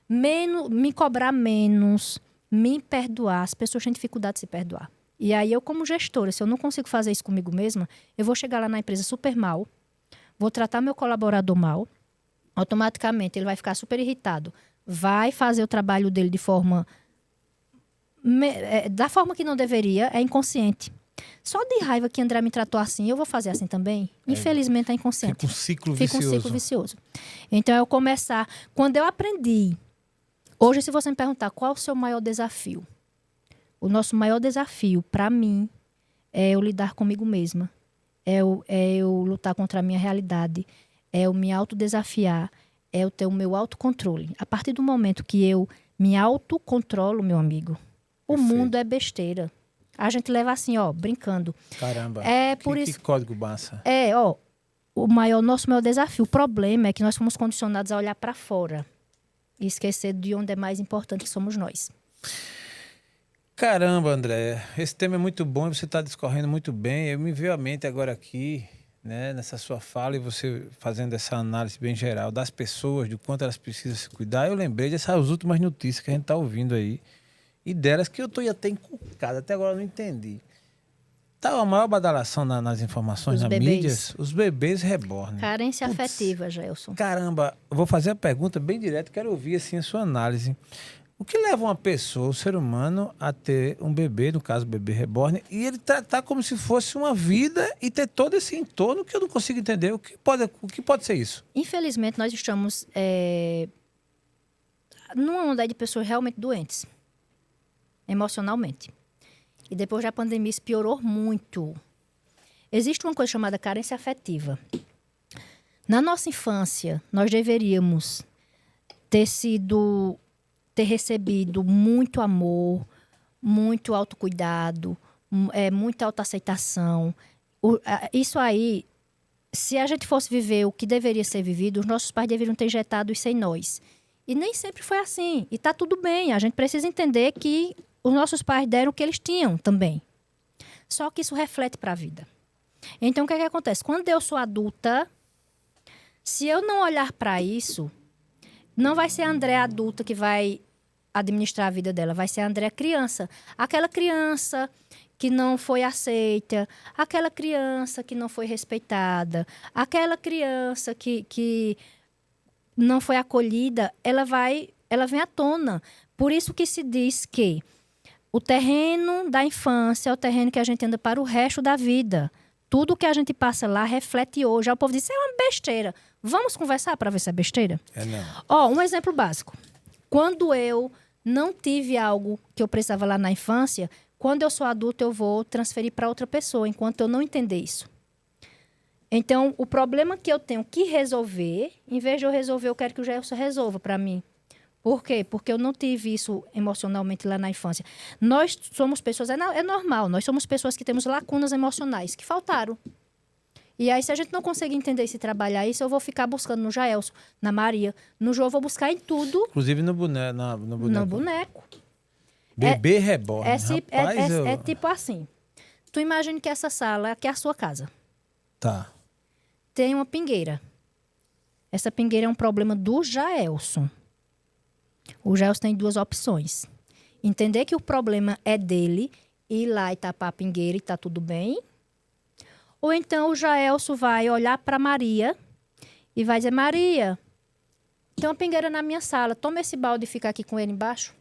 me cobrar menos, me perdoar. As pessoas têm dificuldade de se perdoar. E aí, eu como gestora, se eu não consigo fazer isso comigo mesma, eu vou chegar lá na empresa super mal, vou tratar meu colaborador mal, automaticamente ele vai ficar super irritado, vai fazer o trabalho dele de forma da forma que não deveria, é inconsciente. Só de raiva que André me tratou assim, eu vou fazer assim também? Infelizmente é inconsciente. Fica um ciclo vicioso. Então eu começar, quando eu aprendi, hoje se você me perguntar qual é o seu maior desafio, o nosso maior desafio para mim é eu lidar comigo mesma, é eu lutar contra a minha realidade, é eu me autodesafiar, é eu ter o meu autocontrole. A partir do momento que eu me autocontrolo, meu amigo, o mundo é besteira. A gente leva assim, ó, brincando. Caramba, por isso, que código massa. Nosso maior desafio. O problema é que nós fomos condicionados a olhar para fora e esquecer de onde é mais importante, que somos nós. Caramba, André, esse tema é muito bom e você está discorrendo muito bem. Eu me veio à mente agora aqui, né, nessa sua fala e você fazendo essa análise bem geral das pessoas, do quanto elas precisam se cuidar. Eu lembrei dessas últimas notícias que a gente está ouvindo aí e delas que eu estou até encucado, até agora eu não entendi. Tá a maior badalação nas informações, nas mídias, os bebês reborn. Carência afetiva, Gelson. Caramba, eu vou fazer a pergunta bem direta, quero ouvir assim a sua análise. O que leva uma pessoa, o ser humano, a ter um bebê, no caso, o bebê reborn, e ele tratar como se fosse uma vida e ter todo esse entorno que eu não consigo entender. O que pode ser isso? Infelizmente, nós estamos numa onda de pessoas realmente doentes, emocionalmente. E depois da pandemia, isso piorou muito. Existe uma coisa chamada carência afetiva. Na nossa infância, nós deveríamos ter recebido muito amor, muito autocuidado, muita autoaceitação. Isso aí, se a gente fosse viver o que deveria ser vivido, os nossos pais deveriam ter injetado isso em nós. E nem sempre foi assim. E tá tudo bem. A gente precisa entender que os nossos pais deram o que eles tinham também. Só que isso reflete para a vida. Então, o que é que acontece? Quando eu sou adulta, se eu não olhar para isso, não vai ser a André adulta que vai administrar a vida dela, vai ser a André criança. Aquela criança que não foi aceita, aquela criança que não foi respeitada, aquela criança que não foi acolhida, ela vem à tona. Por isso que se diz que o terreno da infância é o terreno que a gente anda para o resto da vida. Tudo que a gente passa lá reflete hoje. Aí o povo diz, isso é uma besteira. Vamos conversar para ver se é besteira? Não. Um exemplo básico. Quando eu não tive algo que eu precisava lá na infância, quando eu sou adulta, eu vou transferir para outra pessoa, enquanto eu não entender isso. Então, o problema que eu tenho que resolver, em vez de eu resolver, eu quero que o Gelson resolva para mim. Por quê? Porque eu não tive isso emocionalmente lá na infância. Nós somos pessoas, é normal, nós somos pessoas que temos lacunas emocionais, que faltaram. E aí, se a gente não conseguir entender e se trabalhar isso, eu vou ficar buscando no Jaelson, na Maria. No João, eu vou buscar em tudo. Inclusive no boneco. No boneco. Bebê reborn. É tipo assim. Tu imagina que essa sala aqui é a sua casa. Tá. Tem uma pingueira. Essa pingueira é um problema do Jaelson. O Jaelson tem duas opções. Entender que o problema é dele, ir lá e tapar a pingueira e tá tudo bem. Ou então o Jaelson vai olhar para Maria e vai dizer, Maria, tem uma pingueira na minha sala, toma esse balde e fica aqui com ele embaixo.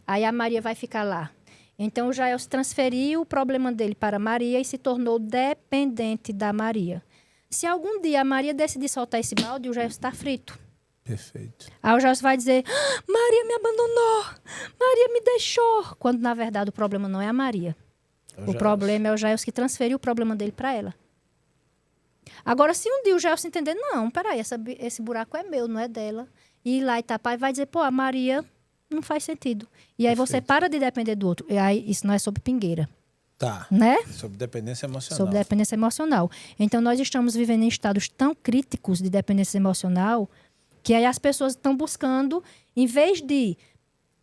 Aí a Maria vai ficar lá. Então o Jaelson transferiu o problema dele para a Maria e se tornou dependente da Maria. Se algum dia a Maria decidir soltar esse balde, o Jaelson está frito. Perfeito. Aí o Jaelson vai dizer, Maria me abandonou, Maria me deixou. Quando, na verdade, o problema não é a Maria. O problema é o Jaelson que transferiu o problema dele para ela. Agora, se um dia o Jaelson entender, não, peraí, esse buraco é meu, não é dela. E ir lá e tapar, e vai dizer, pô, a Maria não faz sentido. E aí você para de depender do outro. E aí isso não é sobre pingueira. Tá. Né? Sobre dependência emocional. Sobre dependência emocional. Então, nós estamos vivendo em estados tão críticos de dependência emocional que aí as pessoas estão buscando, em vez de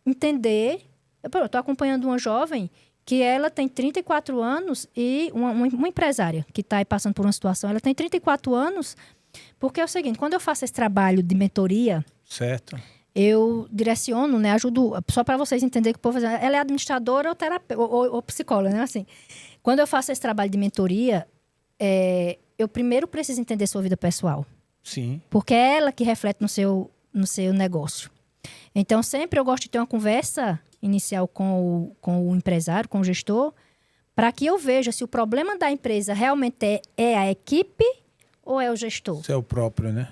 entender... Eu estou acompanhando uma jovem que ela tem 34 anos e uma empresária que está aí passando por uma situação. Ela tem 34 anos porque é o seguinte, quando eu faço esse trabalho de mentoria... Certo. Eu direciono, né, ajudo, só para vocês entenderem que o povo ela é administradora ou terapeuta, ou psicóloga, né, assim. Quando eu faço esse trabalho de mentoria, eu primeiro preciso entender sua vida pessoal. Sim. Porque é ela que reflete no seu negócio. Então, sempre eu gosto de ter uma conversa inicial com o empresário, com o gestor, para que eu veja se o problema da empresa realmente é a equipe ou é o gestor. Isso é o próprio, né?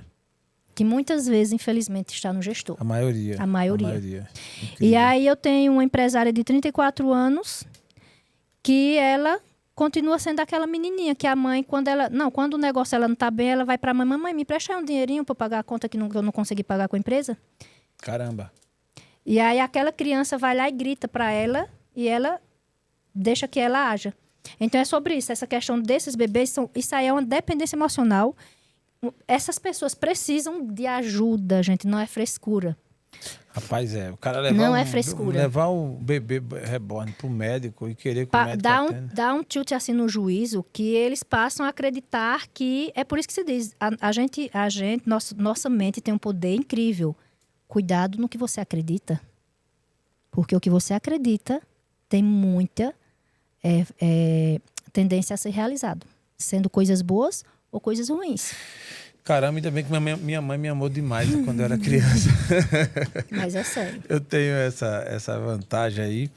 Que muitas vezes, infelizmente, está no gestor. A maioria. A maioria. Incrível. E aí eu tenho uma empresária de 34 anos que ela continua sendo aquela menininha que a mãe, quando o negócio ela não está bem, ela vai para a mãe, mamãe, me presta aí um dinheirinho para pagar a conta que eu não consegui pagar com a empresa. Caramba. E aí aquela criança vai lá e grita para ela e ela deixa que ela haja. Então é sobre isso, essa questão desses bebês, isso aí é uma dependência emocional. Essas pessoas precisam de ajuda, gente, não é frescura. Rapaz, o cara não é frescura. Levar o bebê reborn pro médico e querer que o médico dá um tilt assim no juízo que eles passam a acreditar que... É por isso que se diz, nossa mente tem um poder incrível. Cuidado no que você acredita. Porque o que você acredita tem muita tendência a ser realizado. Sendo coisas boas ou coisas ruins. Caramba, ainda bem que minha mãe me amou demais quando eu era criança. Mas é sério. Eu tenho essa vantagem aí.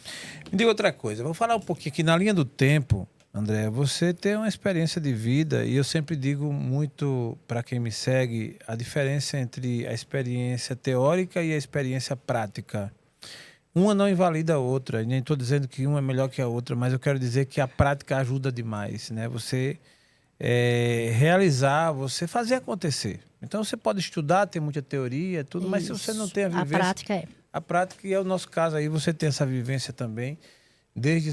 Me diga outra coisa, vou falar um pouquinho aqui na linha do tempo, André. Você tem uma experiência de vida e eu sempre digo muito para quem me segue a diferença entre a experiência teórica e a experiência prática. Uma não invalida a outra, nem estou dizendo que uma é melhor que a outra, mas eu quero dizer que a prática ajuda demais, né? Você realizar, você fazer acontecer. Então você pode estudar, tem muita teoria, tudo, mas se você não tem a vivência... A prática é. A prática, e é o nosso caso aí, você tem essa vivência também, desde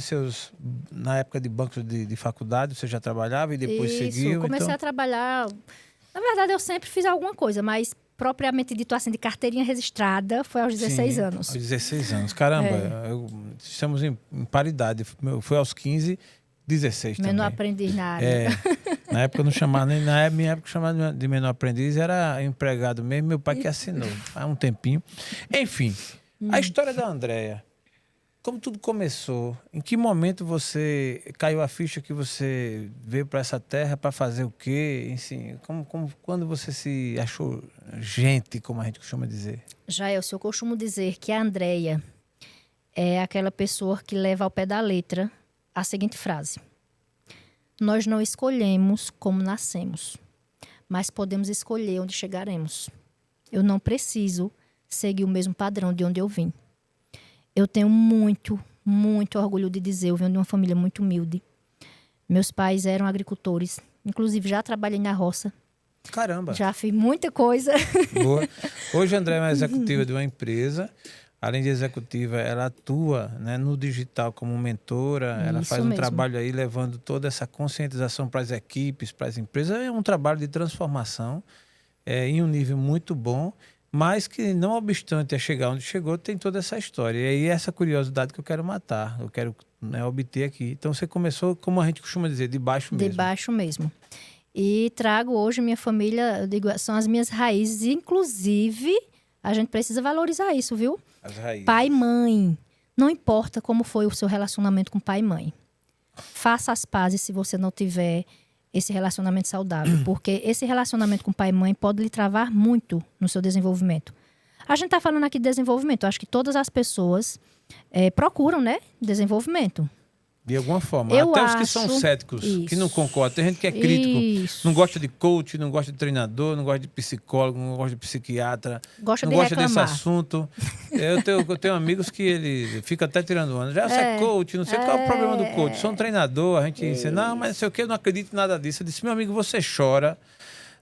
na época de bancos de faculdade, você já trabalhava e depois seguiu. Comecei a trabalhar... Na verdade, eu sempre fiz alguma coisa, mas propriamente dito assim, de carteirinha registrada, foi aos 16 anos. Aos 16 anos. Caramba, estamos em paridade. Foi aos 15, 16 também. Menor aprendiz na área. Na época eu não chamava nem... Na minha época chamava de menor aprendiz, era empregado mesmo, meu pai que assinou, há um tempinho. Enfim, a história da Andréia. Como tudo começou? Em que momento você caiu a ficha que você veio para essa terra para fazer o quê? Assim, quando você se achou gente, como a gente costuma dizer? Jaelson, eu costumo dizer que a Andréia é aquela pessoa que leva ao pé da letra a seguinte frase: nós não escolhemos como nascemos, mas podemos escolher onde chegaremos. Eu não preciso seguir o mesmo padrão de onde eu vim. Eu tenho muito, muito orgulho de dizer, eu venho de uma família muito humilde. Meus pais eram agricultores, inclusive já trabalhei na roça. Caramba! Já fiz muita coisa. Boa. Hoje a Andréia é uma executiva de uma empresa. Além de executiva, ela atua, né, no digital como mentora. Ela faz um trabalho aí levando toda essa conscientização para as equipes, para as empresas. É um trabalho de transformação em um nível muito bom, mas que, não obstante a chegar onde chegou, tem toda essa história. E aí essa curiosidade que eu quero matar, eu quero, né, obter aqui. Então você começou, como a gente costuma dizer, de baixo mesmo. De baixo mesmo. E trago hoje minha família, eu digo, são as minhas raízes. Inclusive, a gente precisa valorizar isso, viu? As raízes. Pai e mãe. Não importa como foi o seu relacionamento com pai e mãe. Faça as pazes se você não tiver esse relacionamento saudável. Porque esse relacionamento com pai e mãe pode lhe travar muito no seu desenvolvimento. A gente está falando aqui de desenvolvimento. Eu acho que todas as pessoas procuram, né, desenvolvimento. De alguma forma. Eu Até os que são céticos, que não concordam. Tem gente que é crítico, não gosta de coach, não gosta de treinador, não gosta de psicólogo, não gosta de psiquiatra, não gosta desse assunto. Eu tenho amigos que ele fica até tirando onda. Já você é coach, não sei qual é o problema do coach. Sou um treinador, a gente diz, não, mas não sei o que, eu não acredito em nada disso. Eu disse, meu amigo, você chora.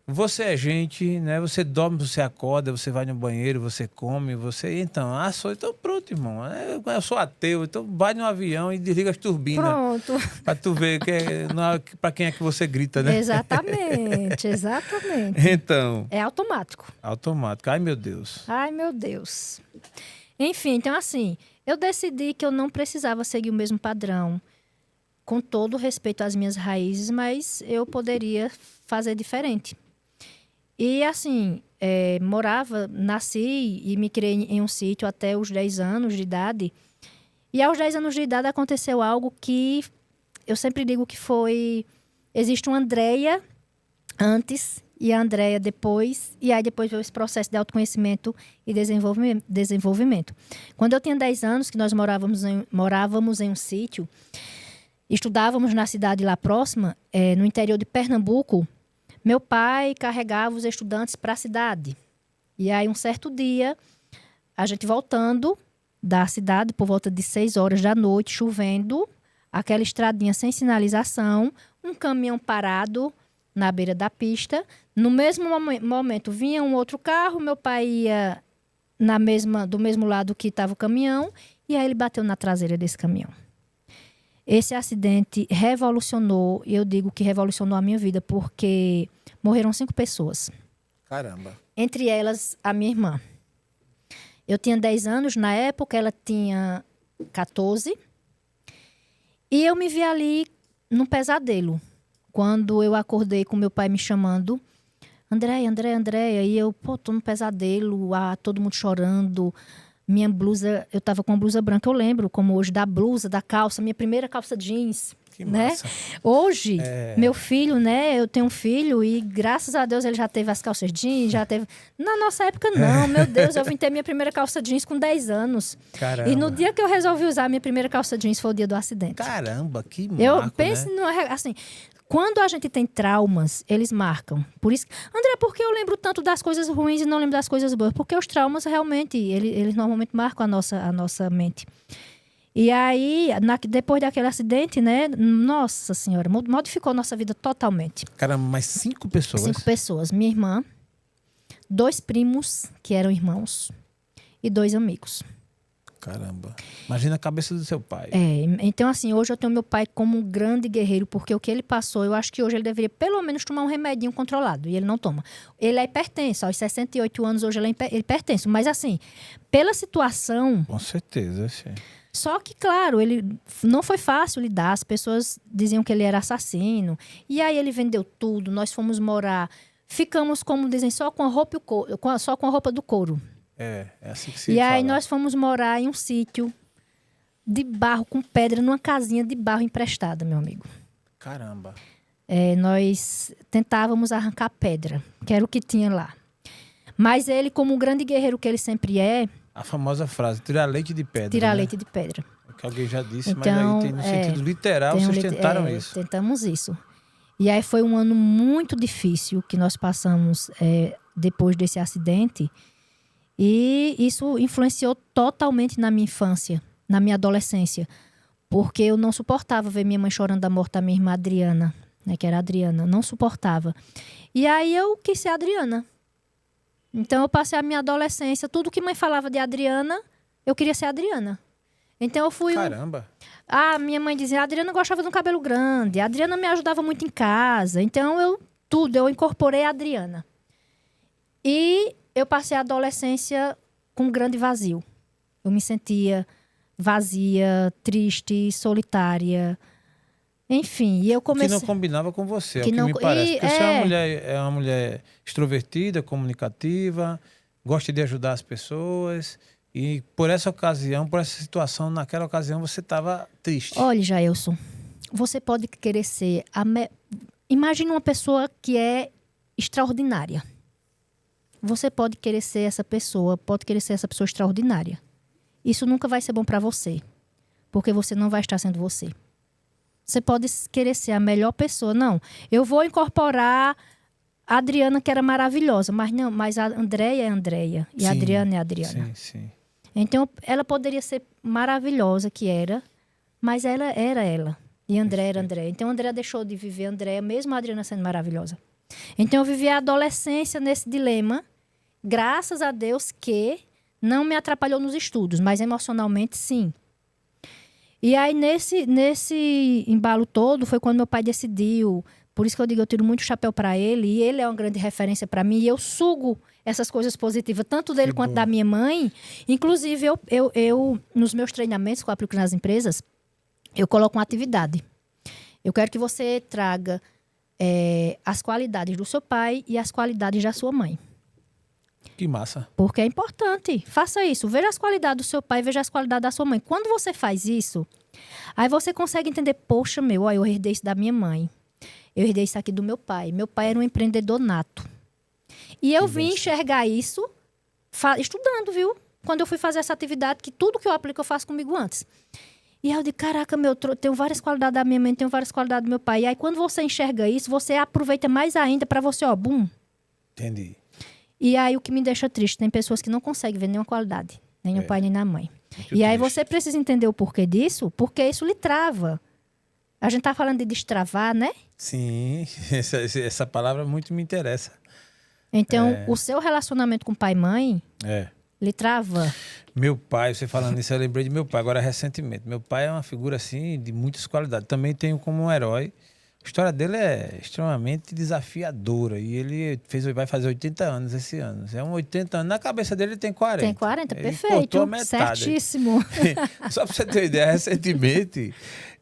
Você é gente, né? Você dorme, você acorda, você vai no banheiro, você come, você... Então, então pronto, irmão. Eu sou ateu, então vai no avião e desliga as turbinas. Pronto. Pra tu ver pra quem é que você grita, né? Exatamente, exatamente. Então... É automático. Automático. Ai, meu Deus. Ai, meu Deus. Enfim, então assim, eu decidi que eu não precisava seguir o mesmo padrão, com todo respeito às minhas raízes, mas eu poderia fazer diferente. E assim, nasci e me criei em um sítio até os 10 anos de idade. E aos 10 anos de idade aconteceu algo que eu sempre digo que foi... Existe uma Andréia antes e a Andréia depois. E aí depois veio esse processo de autoconhecimento e desenvolvimento. Quando eu tinha 10 anos, que nós morávamos em um sítio, estudávamos na cidade lá próxima, no interior de Pernambuco. Meu pai carregava os estudantes para a cidade. E aí, um certo dia, a gente voltando da cidade, por volta de 6 horas da noite, chovendo, aquela estradinha sem sinalização, um caminhão parado na beira da pista. No mesmo momento, vinha um outro carro, meu pai ia do mesmo lado que estava o caminhão, e aí ele bateu na traseira desse caminhão. Esse acidente revolucionou, e eu digo que revolucionou a minha vida, porque morreram 5 pessoas. Caramba. Entre elas, a minha irmã. Eu tinha 10 anos, na época ela tinha 14. E eu me vi ali num pesadelo. Quando eu acordei com meu pai me chamando, Andréia, e eu, tô num pesadelo, todo mundo chorando. Minha blusa, eu tava com uma blusa branca, eu lembro como hoje, da blusa, da calça, minha primeira calça jeans. Que né? massa. Hoje, meu filho, né? Eu tenho um filho e graças a Deus ele já teve as calças jeans, já teve... Na nossa época, não. Meu Deus, eu vim ter minha primeira calça jeans com 10 anos. Caramba. E no dia que eu resolvi usar a minha primeira calça jeans foi o dia do acidente. Caramba, que marco, Eu penso, né? assim... Quando a gente tem traumas, eles marcam. Por isso, André, por que eu lembro tanto das coisas ruins e não lembro das coisas boas? Porque os traumas realmente, eles normalmente marcam a nossa mente. E aí, depois daquele acidente, né? Nossa Senhora, modificou nossa vida totalmente. Caramba, mais 5 pessoas. 5 pessoas. Minha irmã, 2 primos, que eram irmãos, e 2 amigos. Caramba. Imagina a cabeça do seu pai. Então assim, hoje eu tenho meu pai como um grande guerreiro, porque o que ele passou, eu acho que hoje ele deveria pelo menos tomar um remedinho controlado, e ele não toma. Ele é hipertenso, aos 68 anos hoje ele é hipertenso, mas assim, pela situação... Com certeza, sim. Só que, claro, ele não foi fácil lidar, as pessoas diziam que ele era assassino, e aí ele vendeu tudo, nós fomos morar, ficamos, como dizem, só com a roupa, só com a roupa do couro. É assim que se E fala. aí nós fomos morar em um sítio de barro, com pedra, numa casinha de barro emprestada, meu amigo. Caramba. Nós tentávamos arrancar pedra, que era o que tinha lá. Mas ele, como um grande guerreiro que ele sempre é... A famosa frase, tirar leite de pedra. Tirar né? leite de pedra. Que alguém já disse, Então, mas aí tem no sentido literal, vocês tentaram isso. Tentamos isso. E aí foi um ano muito difícil que nós passamos depois desse acidente. E isso influenciou totalmente na minha infância, na minha adolescência. Porque eu não suportava ver minha mãe chorando da morte da minha irmã Adriana, né, que era a Adriana. Não suportava. E aí eu quis ser a Adriana. Então eu passei a minha adolescência, tudo que mãe falava de Adriana, eu queria ser a Adriana. Então eu fui... Caramba! Minha mãe dizia, a Adriana gostava de um cabelo grande, a Adriana me ajudava muito em casa. Então eu incorporei a Adriana. E eu passei a adolescência com um grande vazio. Eu me sentia vazia, triste, solitária. Enfim, e eu comecei... Que não combinava com você, Que é o que não- me parece. e- Porque você é uma mulher extrovertida, comunicativa, gosta de ajudar as pessoas. E por essa ocasião, por essa situação, naquela ocasião, você estava triste. Olha, Jailson, você pode querer ser... Imagine uma pessoa que é extraordinária. Você pode querer ser essa pessoa, extraordinária. Isso nunca vai ser bom para você, porque você não vai estar sendo você. Você pode querer ser a melhor pessoa. Não, eu vou incorporar a Adriana, que era maravilhosa, mas a Andréia é a Andréia e a Adriana é a Adriana. Sim, sim. Então, ela poderia ser maravilhosa, que era, mas ela era ela. E André era André. Então, André deixou de viver André, mesmo a Adriana sendo maravilhosa. Então, eu vivi a adolescência nesse dilema, graças a Deus que não me atrapalhou nos estudos, mas emocionalmente, sim. E aí, nesse embalo todo, foi quando meu pai decidiu. Por isso que eu digo, eu tiro muito chapéu para ele. E ele é uma grande referência para mim. E eu sugo essas coisas positivas, tanto dele quanto da minha mãe. Inclusive, eu nos meus treinamentos que eu aplico nas empresas, eu coloco uma atividade. Eu quero que você traga as qualidades do seu pai e as qualidades da sua mãe. Que massa. Porque é importante. Faça isso. Veja as qualidades do seu pai, veja as qualidades da sua mãe. Quando você faz isso, aí você consegue entender, poxa, eu herdei isso da minha mãe. Eu herdei isso aqui do meu pai. Meu pai era um empreendedor nato. E eu vim enxergar isso estudando, viu? Quando eu fui fazer essa atividade, que tudo que eu aplico eu faço comigo antes. E aí eu digo, caraca, eu tenho várias qualidades da minha mãe, tenho várias qualidades do meu pai. E aí quando você enxerga isso, você aproveita mais ainda para você, bum. Entendi. E aí o que me deixa triste, tem pessoas que não conseguem ver nenhuma qualidade, nem no pai nem na mãe. Muito E aí triste. você precisa entender o porquê disso, porque isso lhe trava. A gente tá falando de destravar, né? Sim, essa palavra muito me interessa. Então, o seu relacionamento com pai e mãe lhe trava. Meu pai, você falando isso, eu lembrei de meu pai, agora recentemente. Meu pai é uma figura, assim, de muitas qualidades. Também tenho como um herói. A história dele é extremamente desafiadora. E ele vai fazer 80 anos esse ano. É 80 anos. Na cabeça dele ele tem 40. Tem 40, ele perfeito. cortou a metade. Certíssimo. Só pra você ter uma ideia, recentemente,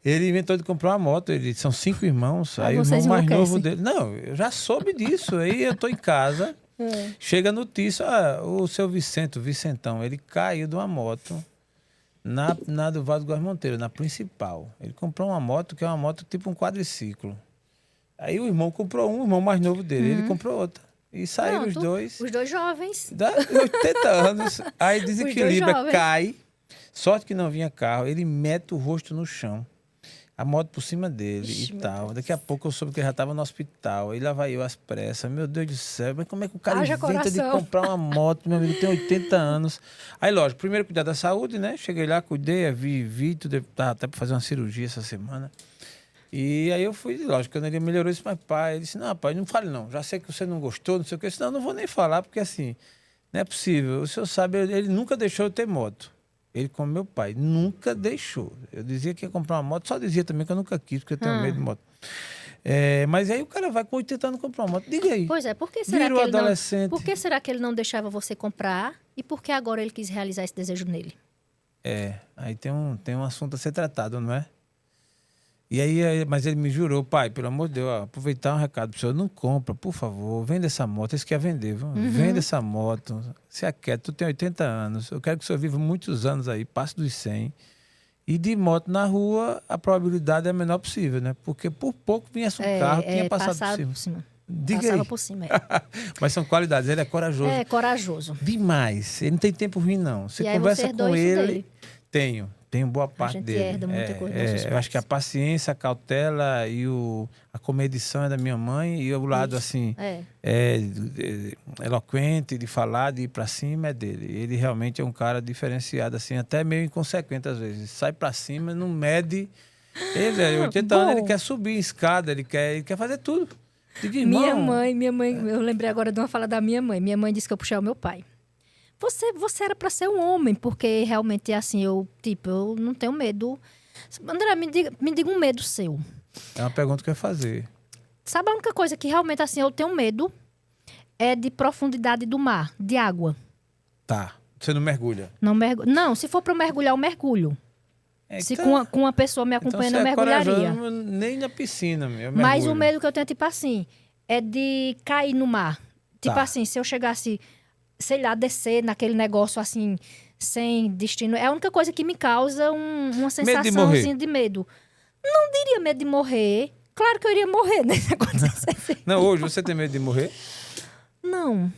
ele inventou de comprar uma moto. São 5 irmãos. Aí o irmão vocês mais enlouquecem. novo dele... Não, eu já soube disso. Aí eu tô em casa, chega a notícia, o seu Vicentão, ele caiu de uma moto Na do Vado Góes Monteiro, na principal. Ele comprou uma moto que é uma moto tipo um quadriciclo. Aí o irmão comprou um, o irmão mais novo dele, ele comprou outra. E saíram os dois. Os dois jovens. 80 anos. Aí desequilibra, jovens. cai. Sorte que não vinha carro. Ele mete o rosto no chão. A moto por cima dele. Ixi, e tal. Daqui a pouco eu soube que ele já estava no hospital. Aí lá vai eu às pressas. Meu Deus do céu, mas como é que o cara Haja inventa de coração. comprar uma moto? Meu amigo tem 80 anos. Aí, lógico, primeiro cuidar da saúde, né? Cheguei lá, cuidei, vi tudo. Tava até para fazer uma cirurgia essa semana. E aí eu fui, lógico, quando ele melhorou, isso, mas pai, ele disse, não, pai, não fale não, já sei que você não gostou, não sei o que, senão eu não vou nem falar, porque assim, não é possível. O senhor sabe, ele nunca deixou eu ter moto. Ele, como meu pai, nunca deixou. Eu dizia que ia comprar uma moto, só dizia também que eu nunca quis, porque eu tenho medo de moto. Mas aí o cara vai com 80 anos comprar uma moto. Diga aí. Pois é, por que será Virou que ele adolescente. não... Por que será que ele não deixava você comprar e por que agora ele quis realizar esse desejo nele? Aí tem um assunto a ser tratado, não é? E aí, mas ele me jurou, pai, pelo amor de Deus, ó, aproveitar um recado pro senhor, não compra, por favor, venda essa moto, esse quer vender, viu? Venda essa moto, se aquieta, tu tem 80 anos, eu quero que o senhor viva muitos anos aí, passe dos 100, e de moto na rua, a probabilidade é a menor possível, né? Porque por pouco vinha um carro, tinha passado por cima. Diga Passava aí. por cima, Mas são qualidades, ele é corajoso. É, corajoso. Demais, ele não tem tempo ruim não, você E aí conversa você herdou com isso ele... dele. Tenho boa parte gente dele. herda muita coisa dos nossos eu acho que a paciência, a cautela e a comedição é da minha mãe e o lado assim eloquente de falar, de ir para cima é dele. Ele realmente é um cara diferenciado assim, até meio inconsequente às vezes. Sai para cima, não mede. Ele é 80 anos, ele quer subir escada, ele quer fazer tudo. Digo, irmão, Minha mãe, eu lembrei agora de uma fala da minha mãe. Minha mãe disse que eu puxei o meu pai. Você era para ser um homem, porque realmente assim, eu não tenho medo. André, me diga um medo seu. É uma pergunta que eu ia fazer. Sabe a única coisa que realmente assim eu tenho medo é de profundidade do mar, de água. Tá. Você não mergulha? Não, se for para mergulhar, eu mergulho. Se com uma pessoa me acompanhando, eu mergulharia. Nem na piscina, meu. Mas o medo que eu tenho, tipo assim, é de cair no mar. Tipo assim, se eu chegasse, sei lá, descer naquele negócio assim, sem destino. É a única coisa que me causa uma sensaçãozinha de medo. Não diria medo de morrer. Claro que eu iria morrer, né? Não, hoje você tem medo de morrer? Não.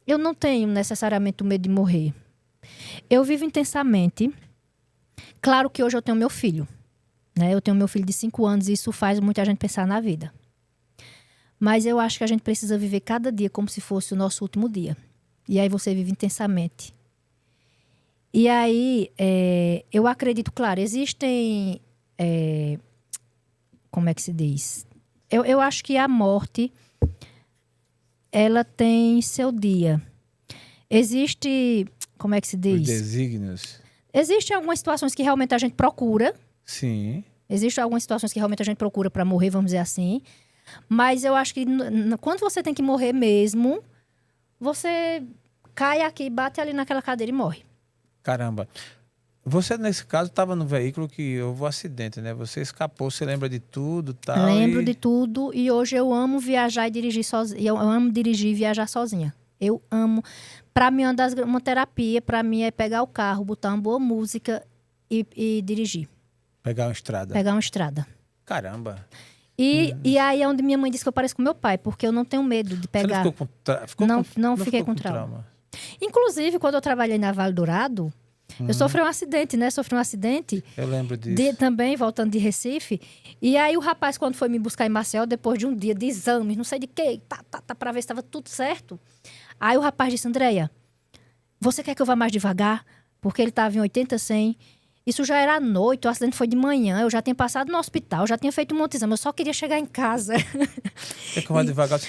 Eu não tenho necessariamente o medo de morrer. Eu vivo intensamente. Claro que hoje eu tenho meu filho. Né? Eu tenho meu filho de 5 anos e isso faz muita gente pensar na vida. Mas eu acho que a gente precisa viver cada dia como se fosse o nosso último dia. E aí você vive intensamente. E aí, eu acredito, claro, existem... como é que se diz? Eu acho que a morte, ela tem seu dia. Existe... Como é que se diz? Os desígnios. Existem algumas situações que realmente a gente procura. Sim. Existem algumas situações que realmente a gente procura para morrer, vamos dizer assim. Mas eu acho que quando você tem que morrer mesmo, você cai aqui, bate ali naquela cadeira e morre. Caramba. Você, nesse caso, estava no veículo que houve um acidente, né? Você escapou, você lembra de tudo, tal? Lembro de tudo e hoje eu amo viajar e dirigir sozinha. Eu amo dirigir e viajar sozinha. Eu amo. Para mim, uma terapia, para mim, é pegar o carro, botar uma boa música e dirigir. Pegar uma estrada. Pegar uma estrada. Caramba. E aí é onde minha mãe disse que eu pareço com meu pai, porque eu não tenho medo de pegar. Você não não fiquei com trauma. Inclusive, quando eu trabalhei na Vale Dourado, eu sofri um acidente, né? Eu lembro disso. Também, voltando de Recife. E aí o rapaz, quando foi me buscar em Maceió, depois de um dia de exames, não sei de quê, para ver se estava tudo certo. Aí o rapaz disse, Andréia, você quer que eu vá mais devagar? Porque ele estava em 80, 100. Isso já era à noite, o acidente foi de manhã, eu já tinha passado no hospital, já tinha feito um monte de exame, eu só queria chegar em casa. Quer que eu vá devagar?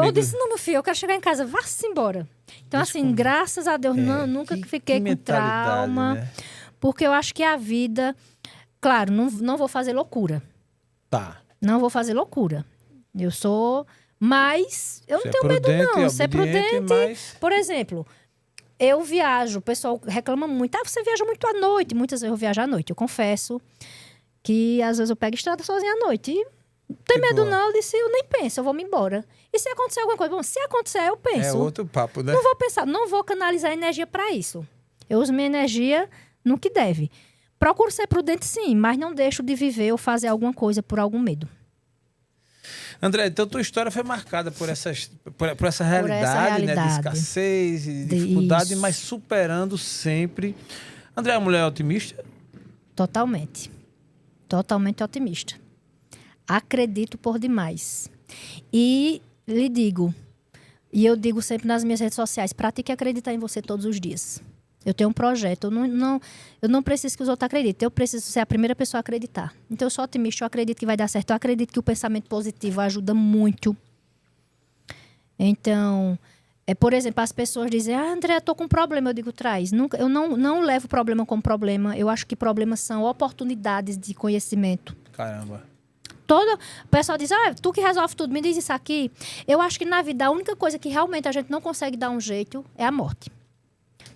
Eu disse, não, meu filho, eu quero chegar em casa, vá-se embora. Então, assim, graças a Deus, nunca fiquei com trauma. Né? Porque eu acho que a vida... Claro, não vou fazer loucura. Tá. Não vou fazer loucura. Eu sou... Mas eu não tenho medo, não. Ser prudente. Mas... Por exemplo... Eu viajo, o pessoal reclama muito. Você viaja muito à noite. Muitas vezes eu viajo à noite. Eu confesso que às vezes eu pego estrada sozinha à noite. E não tem medo não, eu disse, eu nem penso, eu vou me embora. E se acontecer alguma coisa? Bom, se acontecer, eu penso. É outro papo, né? Não vou pensar, não vou canalizar energia para isso. Eu uso minha energia no que deve. Procuro ser prudente, sim, mas não deixo de viver ou fazer alguma coisa por algum medo. André, então tua história foi marcada por essa realidade, né, de escassez e dificuldade, Isso. mas superando sempre. André é uma mulher otimista? Totalmente. Totalmente otimista. Acredito por demais. E lhe digo, e eu digo sempre nas minhas redes sociais, pratique acreditar em você todos os dias. Eu tenho um projeto, eu não preciso que os outros acreditem, eu preciso ser a primeira pessoa a acreditar. Então, eu sou otimista, eu acredito que vai dar certo, eu acredito que o pensamento positivo ajuda muito. Então, por exemplo, as pessoas dizem, André, eu tô com um problema. Eu digo, traz. Eu não levo problema como problema, eu acho que problemas são oportunidades de conhecimento. Caramba. O pessoal diz, tu que resolve tudo, me diz isso aqui. Eu acho que na vida a única coisa que realmente a gente não consegue dar um jeito é a morte.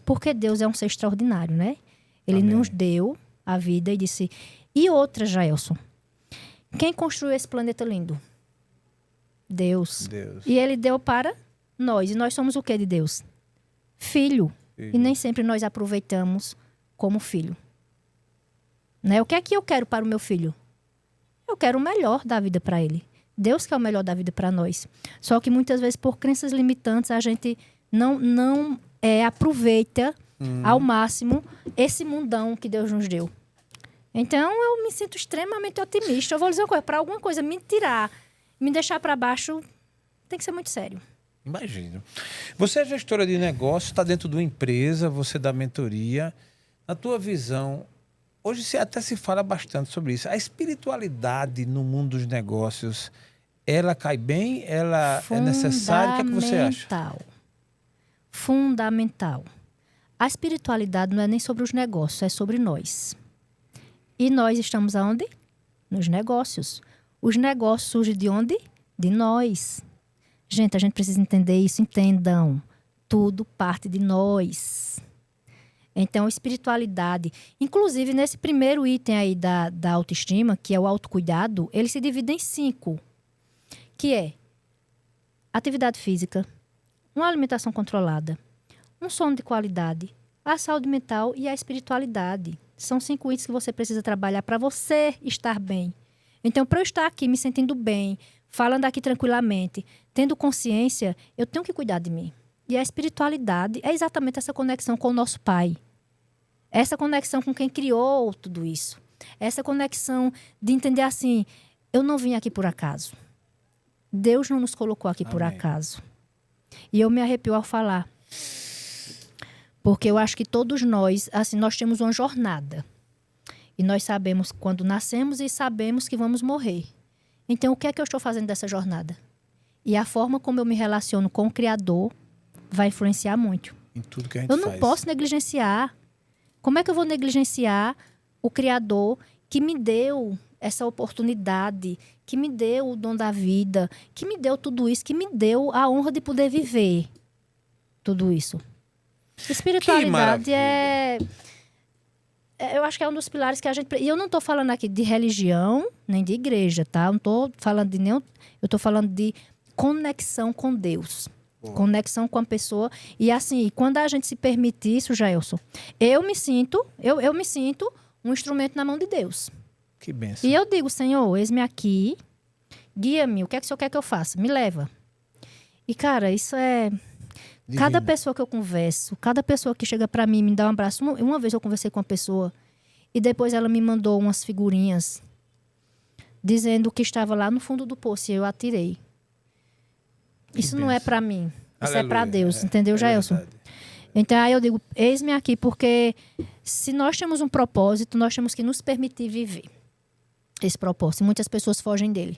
Porque Deus é um ser extraordinário, né? Ele Amém. nos deu a vida e disse... E outra, Jaelson? Quem construiu esse planeta lindo? Deus. E ele deu para nós. E nós somos o que de Deus? Filho. E nem sempre nós aproveitamos como filho. Né? O que é que eu quero para o meu filho? Eu quero o melhor da vida para ele. Deus quer o melhor da vida para nós. Só que muitas vezes, por crenças limitantes, a gente não aproveita ao máximo esse mundão que Deus nos deu. Então, eu me sinto extremamente otimista. Eu vou dizer uma coisa, para alguma coisa me tirar, me deixar para baixo, tem que ser muito sério. Imagino. Você é gestora de negócio, está dentro de uma empresa, você dá mentoria. Na tua visão, hoje até se fala bastante sobre isso. A espiritualidade no mundo dos negócios, ela cai bem? Ela é necessária? O que é que você acha? Fundamental. A espiritualidade não é nem sobre os negócios, é sobre nós. E nós estamos aonde? Nos negócios. Os negócios surgem de onde? De nós. Gente, a gente precisa entender isso, entendam. Tudo parte de nós. Então, espiritualidade... Inclusive, nesse primeiro item aí da autoestima, que é o autocuidado, ele se divide em 5. Que é atividade física, uma alimentação controlada, um sono de qualidade, a saúde mental e a espiritualidade. São 5 itens que você precisa trabalhar para você estar bem. Então, para eu estar aqui me sentindo bem, falando aqui tranquilamente, tendo consciência, eu tenho que cuidar de mim. E a espiritualidade é exatamente essa conexão com o nosso Pai. Essa conexão com quem criou tudo isso. Essa conexão de entender assim, eu não vim aqui por acaso. Deus não nos colocou aqui por acaso. E eu me arrepio ao falar. Porque eu acho que todos nós, assim, nós temos uma jornada. E nós sabemos quando nascemos e sabemos que vamos morrer. Então, o que é que eu estou fazendo dessa jornada? E a forma como eu me relaciono com o Criador vai influenciar muito. Em tudo que a gente faz. Eu não faz. posso negligenciar. Como é que eu vou negligenciar o Criador que me deu essa oportunidade, que me deu o dom da vida, que me deu tudo isso, que me deu a honra de poder viver tudo isso? Espiritualidade eu acho que é um dos pilares que a gente... E eu não estou falando aqui de religião, nem de igreja, tá? Eu não estou falando de nenhum... Eu estou falando de conexão com Deus. Boa. Conexão com a pessoa. E assim, quando a gente se permite isso, Jaelson, eu me sinto um instrumento na mão de Deus. Que bênção. E eu digo, Senhor, eis-me aqui, guia-me, o que é que o Senhor quer que eu faça? Me leva. E, cara, isso é... Divina. Cada pessoa que eu converso, cada pessoa que chega pra mim, me dá um abraço. Uma vez eu conversei com uma pessoa e depois ela me mandou umas figurinhas dizendo que estava lá no fundo do poço e eu atirei. Isso não é pra mim, isso é pra Deus, entendeu, Jaelson? Então, aí eu digo, eis-me aqui, porque se nós temos um propósito, nós temos que nos permitir viver esse propósito. Muitas pessoas fogem dele.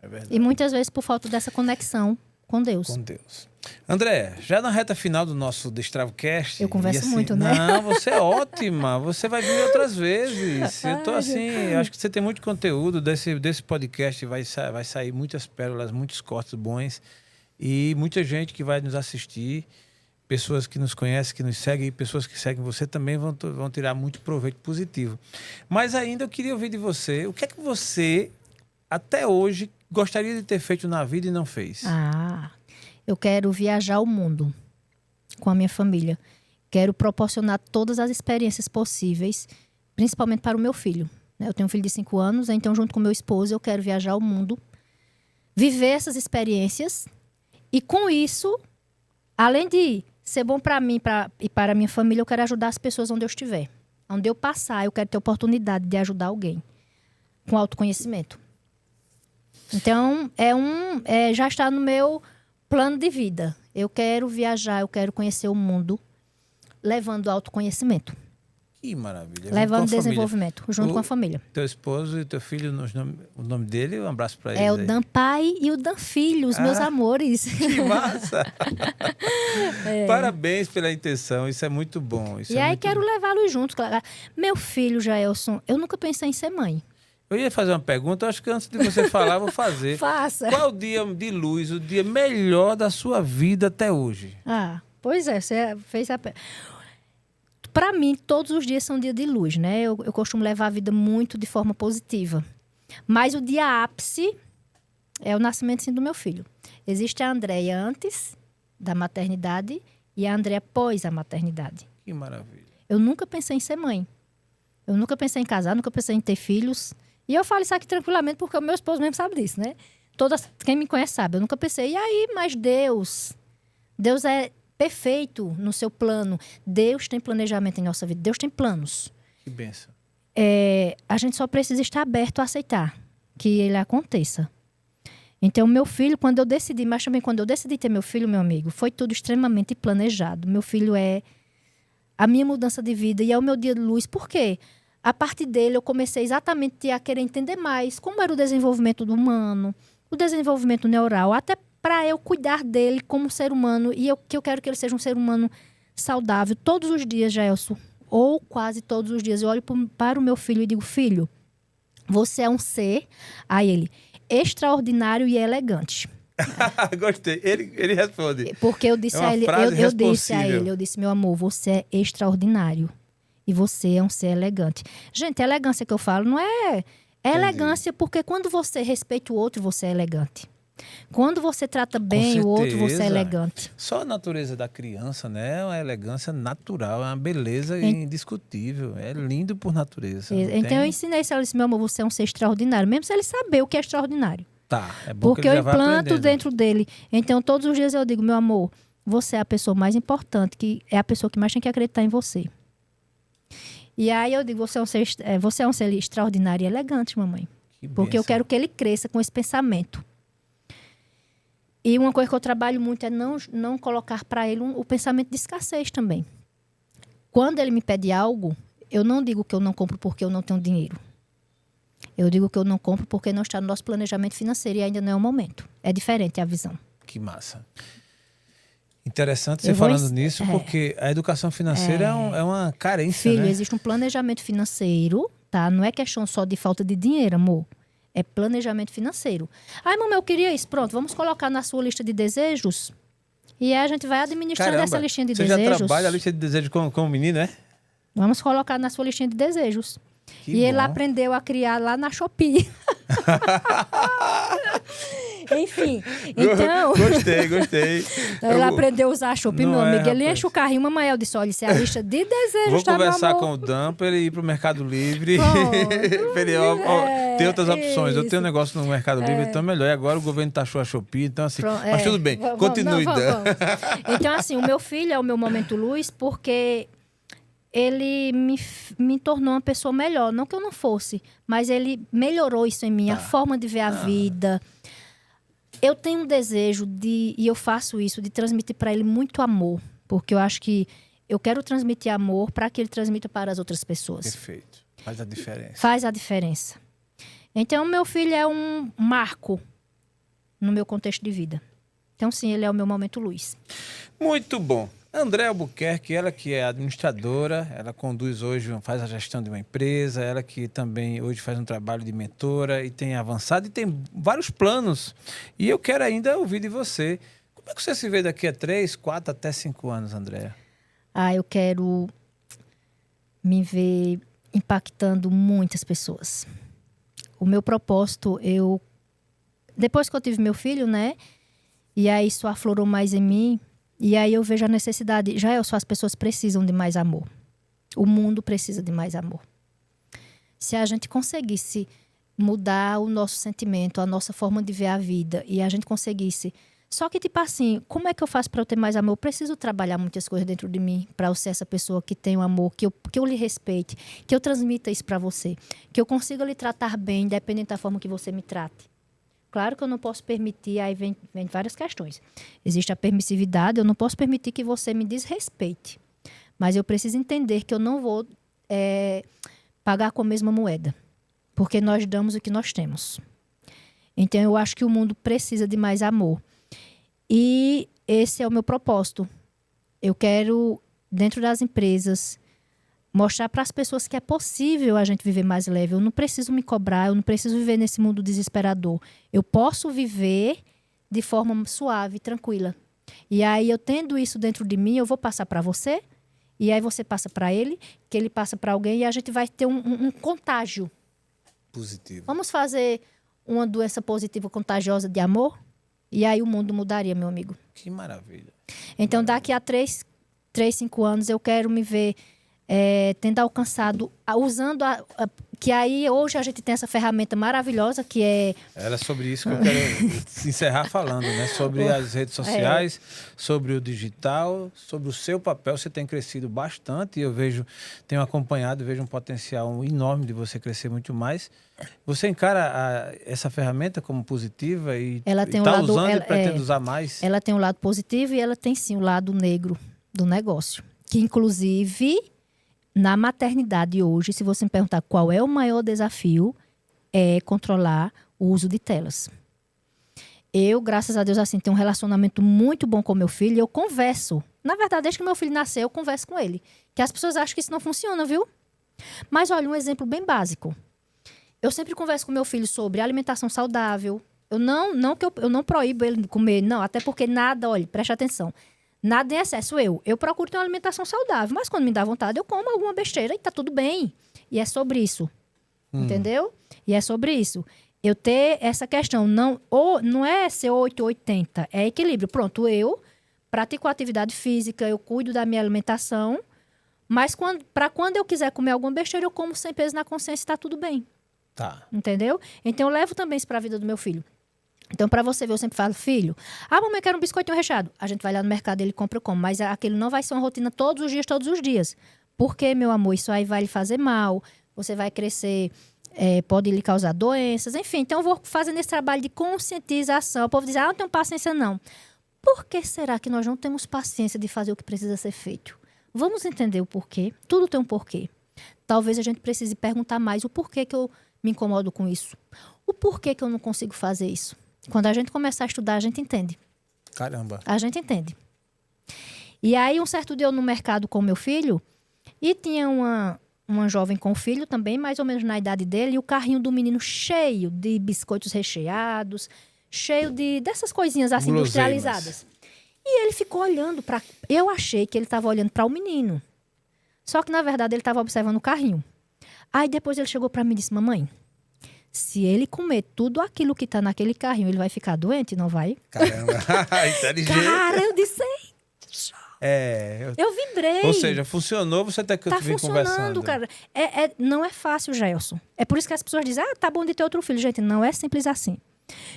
É verdade. E muitas vezes por falta dessa conexão com Deus. Com Deus. André, já na reta final do nosso DestravoCast... Eu converso assim, muito, né? Não, você é ótima. Você vai vir outras vezes. Eu tô assim, eu acho que você tem muito conteúdo. Desse podcast vai sair muitas pérolas, muitos cortes bons. E muita gente que vai nos assistir, pessoas que nos conhecem, que nos seguem, e pessoas que seguem você também vão tirar muito proveito positivo. Mas ainda eu queria ouvir de você, o que é que você, até hoje, gostaria de ter feito na vida e não fez? Eu quero viajar o mundo com a minha família. Quero proporcionar todas as experiências possíveis, principalmente para o meu filho. Eu tenho um filho de 5 anos, então junto com meu esposo eu quero viajar o mundo, viver essas experiências e com isso, além de ser bom para mim e para a minha família, eu quero ajudar as pessoas onde eu estiver. Onde eu passar, eu quero ter oportunidade de ajudar alguém com autoconhecimento. Então, já está no meu plano de vida. Eu quero viajar, eu quero conhecer o mundo, levando autoconhecimento. Que maravilha. Levando desenvolvimento, junto com a família. Teu esposo e teu filho, o nome dele, um abraço para eles. É o Dan pai e o Dan filho, os meus amores. Que massa! Parabéns pela intenção, isso é muito bom. E aí quero levá-los juntos. Meu filho, Jaelson, eu nunca pensei em ser mãe. Eu ia fazer uma pergunta, acho que antes de você falar, vou fazer. Faça. Qual o dia de luz, o dia melhor da sua vida até hoje? Pois é, você fez a pergunta. Para mim, todos os dias são dia de luz, né? Eu costumo levar a vida muito de forma positiva. Mas o dia ápice é o nascimento, sim, do meu filho. Existe a Andréia antes da maternidade e a Andréia pós a maternidade. Que maravilha. Eu nunca pensei em ser mãe. Eu nunca pensei em casar, nunca pensei em ter filhos. E eu falo isso aqui tranquilamente porque o meu esposo mesmo sabe disso, né? Quem me conhece sabe. Eu nunca pensei, e aí, mas Deus é perfeito no seu plano. Deus tem planejamento em nossa vida. Deus tem planos. Que bênção. A gente só precisa estar aberto a aceitar que ele aconteça. Então, meu filho, quando eu decidi ter meu filho, meu amigo, foi tudo extremamente planejado. Meu filho é a minha mudança de vida e é o meu dia de luz. Por quê? A partir dele, eu comecei exatamente a querer entender mais como era o desenvolvimento do humano, o desenvolvimento neural, até para eu cuidar dele como ser humano. E eu quero que ele seja um ser humano saudável. Todos os dias, Jaelson, ou quase todos os dias, eu olho para o meu filho e digo, filho, você é um ser, aí ele, extraordinário e elegante. Gostei. Ele responde. Porque eu disse a ele, eu disse, meu amor, você é extraordinário. E você é um ser elegante. Gente, a elegância que eu falo não é elegância, porque quando você respeita o outro, você é elegante. Quando você trata bem o outro, você é elegante. Só a natureza da criança, né? É uma elegância natural, é uma beleza indiscutível. É lindo por natureza. Então eu ensinei isso, ela disse, meu amor, você é um ser extraordinário. Mesmo se ele saber o que é extraordinário. Tá, é bom porque que ele eu já vai implanto aprendendo dentro dele. Então todos os dias eu digo, meu amor, você é a pessoa mais importante, que é a pessoa que mais tem que acreditar em você. E aí eu digo, você é um ser extraordinário e elegante, mamãe. Porque eu quero que ele cresça com esse pensamento. E uma coisa que eu trabalho muito é não colocar para ele o pensamento de escassez também. Quando ele me pede algo, eu não digo que eu não compro porque eu não tenho dinheiro. Eu digo que eu não compro porque não está no nosso planejamento financeiro e ainda não é o momento. É diferente a visão. Que massa. Interessante você falando nisso, porque a educação financeira é uma carência, filho, né? Existe um planejamento financeiro, tá? Não é questão só de falta de dinheiro, amor. É planejamento financeiro. Ai, mamãe, eu queria isso. Pronto, vamos colocar na sua lista de desejos. E aí a gente vai administrando essa listinha de desejos. Você já trabalha a lista de desejos com o menino, né? Vamos colocar na sua listinha de desejos. Que bom. Ele aprendeu a criar lá na Shopee. Enfim, então... Gostei. Ele aprendeu a usar a Shopee, meu amigo. Ele enche o carrinho. Mamãe, eu disse, olha, isso é a lista de desejos, Vou tá, conversar com o Dan para ele ir para o Mercado Livre. Tem outras opções. Eu tenho um negócio no Mercado Livre, então é melhor. E agora o governo taxou a Shopee, então assim... Mas tudo bem, continue, Dan. Então assim, o meu filho é o meu momento luz porque... ele me tornou uma pessoa melhor. Não que eu não fosse, mas ele melhorou isso em mim, a forma de ver a vida. Eu tenho um desejo e eu faço isso, de transmitir para ele muito amor. Porque eu acho que eu quero transmitir amor para que ele transmita para as outras pessoas. Perfeito. Faz a diferença. Faz a diferença. Então, meu filho é um marco no meu contexto de vida. Então, sim, ele é o meu momento luz. Muito bom. Andréa Albuquerque, ela que é administradora, ela conduz hoje, faz a gestão de uma empresa, ela que também hoje faz um trabalho de mentora e tem avançado e tem vários planos. E eu quero ainda ouvir de você. Como é que você se vê daqui a 3, 4, até 5 anos, Andréa? Eu quero me ver impactando muitas pessoas. O meu propósito, depois que eu tive meu filho, né? E aí isso aflorou mais em mim. E aí eu vejo a necessidade. As pessoas precisam de mais amor. O mundo precisa de mais amor. Se a gente conseguisse mudar o nosso sentimento, a nossa forma de ver a vida, e a gente conseguisse... Só que, tipo assim, como é que eu faço para eu ter mais amor? Eu preciso trabalhar muitas coisas dentro de mim para eu ser essa pessoa que tem o amor, que eu lhe respeite, que eu transmita isso para você, que eu consiga lhe tratar bem, independente da forma que você me trate. Claro que eu não posso permitir, aí vem várias questões. Existe a permissividade, eu não posso permitir que você me desrespeite. Mas eu preciso entender que eu não vou pagar com a mesma moeda. Porque nós damos o que nós temos. Então, eu acho que o mundo precisa de mais amor. E esse é o meu propósito. Eu quero, dentro das empresas, mostrar para as pessoas que é possível a gente viver mais leve. Eu não preciso me cobrar, eu não preciso viver nesse mundo desesperador. Eu posso viver de forma suave, tranquila. E aí, eu tendo isso dentro de mim, eu vou passar para você, e aí você passa para ele, que ele passa para alguém, e a gente vai ter um contágio. Positivo. Vamos fazer uma doença positiva contagiosa de amor? E aí o mundo mudaria, meu amigo. Que maravilha. Então, daqui a 5 anos, eu quero me ver tendo alcançado, usando que aí hoje a gente tem essa ferramenta maravilhosa que é... Era sobre isso que eu quero encerrar falando, né? Sobre as redes sociais, sobre o digital, sobre o seu papel. Você tem crescido bastante e tenho acompanhado, vejo um potencial enorme de você crescer muito mais. Você encara essa ferramenta como positiva e está usando e pretende usar mais? Ela tem um lado positivo e ela tem sim o lado negro do negócio. Que inclusive... Na maternidade hoje, se você me perguntar qual é o maior desafio, é controlar o uso de telas. Eu, graças a Deus, assim, tenho um relacionamento muito bom com meu filho e eu converso. Na verdade, desde que meu filho nasceu, eu converso com ele. Que as pessoas acham que isso não funciona, viu? Mas olha, um exemplo bem básico. Eu sempre converso com meu filho sobre alimentação saudável. Eu não proíbo ele de comer, não. Até porque nada, olha, preste atenção. Nada em excesso, eu procuro ter uma alimentação saudável, mas quando me dá vontade, eu como alguma besteira e tá tudo bem. E é sobre isso, entendeu? E é sobre isso. Eu ter essa questão, não é ser 880, é equilíbrio. Pronto, eu pratico atividade física, eu cuido da minha alimentação, mas quando eu quiser comer alguma besteira, eu como sem peso na consciência e tá tudo bem. Tá. Entendeu? Então, eu levo também isso para a vida do meu filho. Então, para você ver, eu sempre falo, filho, mamãe, eu quero um biscoitinho recheado. A gente vai lá no mercado, ele compra e come. Mas aquele não vai ser uma rotina todos os dias. Porque, meu amor, isso aí vai lhe fazer mal. Você vai crescer, pode lhe causar doenças. Enfim, então eu vou fazendo esse trabalho de conscientização. O povo diz, não tenho paciência não. Por que será que nós não temos paciência de fazer o que precisa ser feito? Vamos entender o porquê. Tudo tem um porquê. Talvez a gente precise perguntar mais o porquê que eu me incomodo com isso. O porquê que eu não consigo fazer isso. Quando a gente começar a estudar, a gente entende. Caramba. A gente entende. E aí, um certo dia eu no mercado com meu filho, e tinha uma jovem com o filho também, mais ou menos na idade dele, e o carrinho do menino cheio de biscoitos recheados, cheio dessas coisinhas assim, industrializadas. E ele ficou olhando para... Eu achei que ele estava olhando para o menino. Só que, na verdade, ele estava observando o carrinho. Aí, depois ele chegou para mim e disse, mamãe, se ele comer tudo aquilo que tá naquele carrinho, ele vai ficar doente, não vai? Caramba, inteligente. Cara, eu disse, eu vibrei. Ou seja, funcionou, você até que eu te vi conversando. Cara. Não é fácil, Gelson. É por isso que as pessoas dizem, tá bom de ter outro filho. Gente, não é simples assim.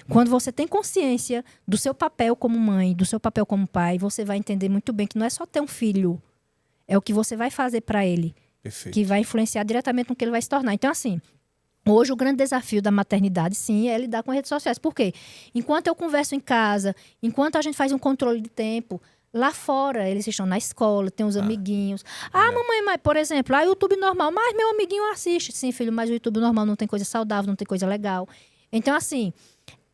Quando você tem consciência do seu papel como mãe, do seu papel como pai, você vai entender muito bem que não é só ter um filho. É o que você vai fazer para ele. Perfeito. Que vai influenciar diretamente no que ele vai se tornar. Então, assim... Hoje, o grande desafio da maternidade, sim, é lidar com redes sociais. Por quê? Enquanto eu converso em casa, enquanto a gente faz um controle de tempo, lá fora, eles estão na escola, tem os amiguinhos. Mamãe, mas, por exemplo, YouTube normal, mas meu amiguinho assiste. Sim, filho, mas o YouTube normal não tem coisa saudável, não tem coisa legal. Então, assim,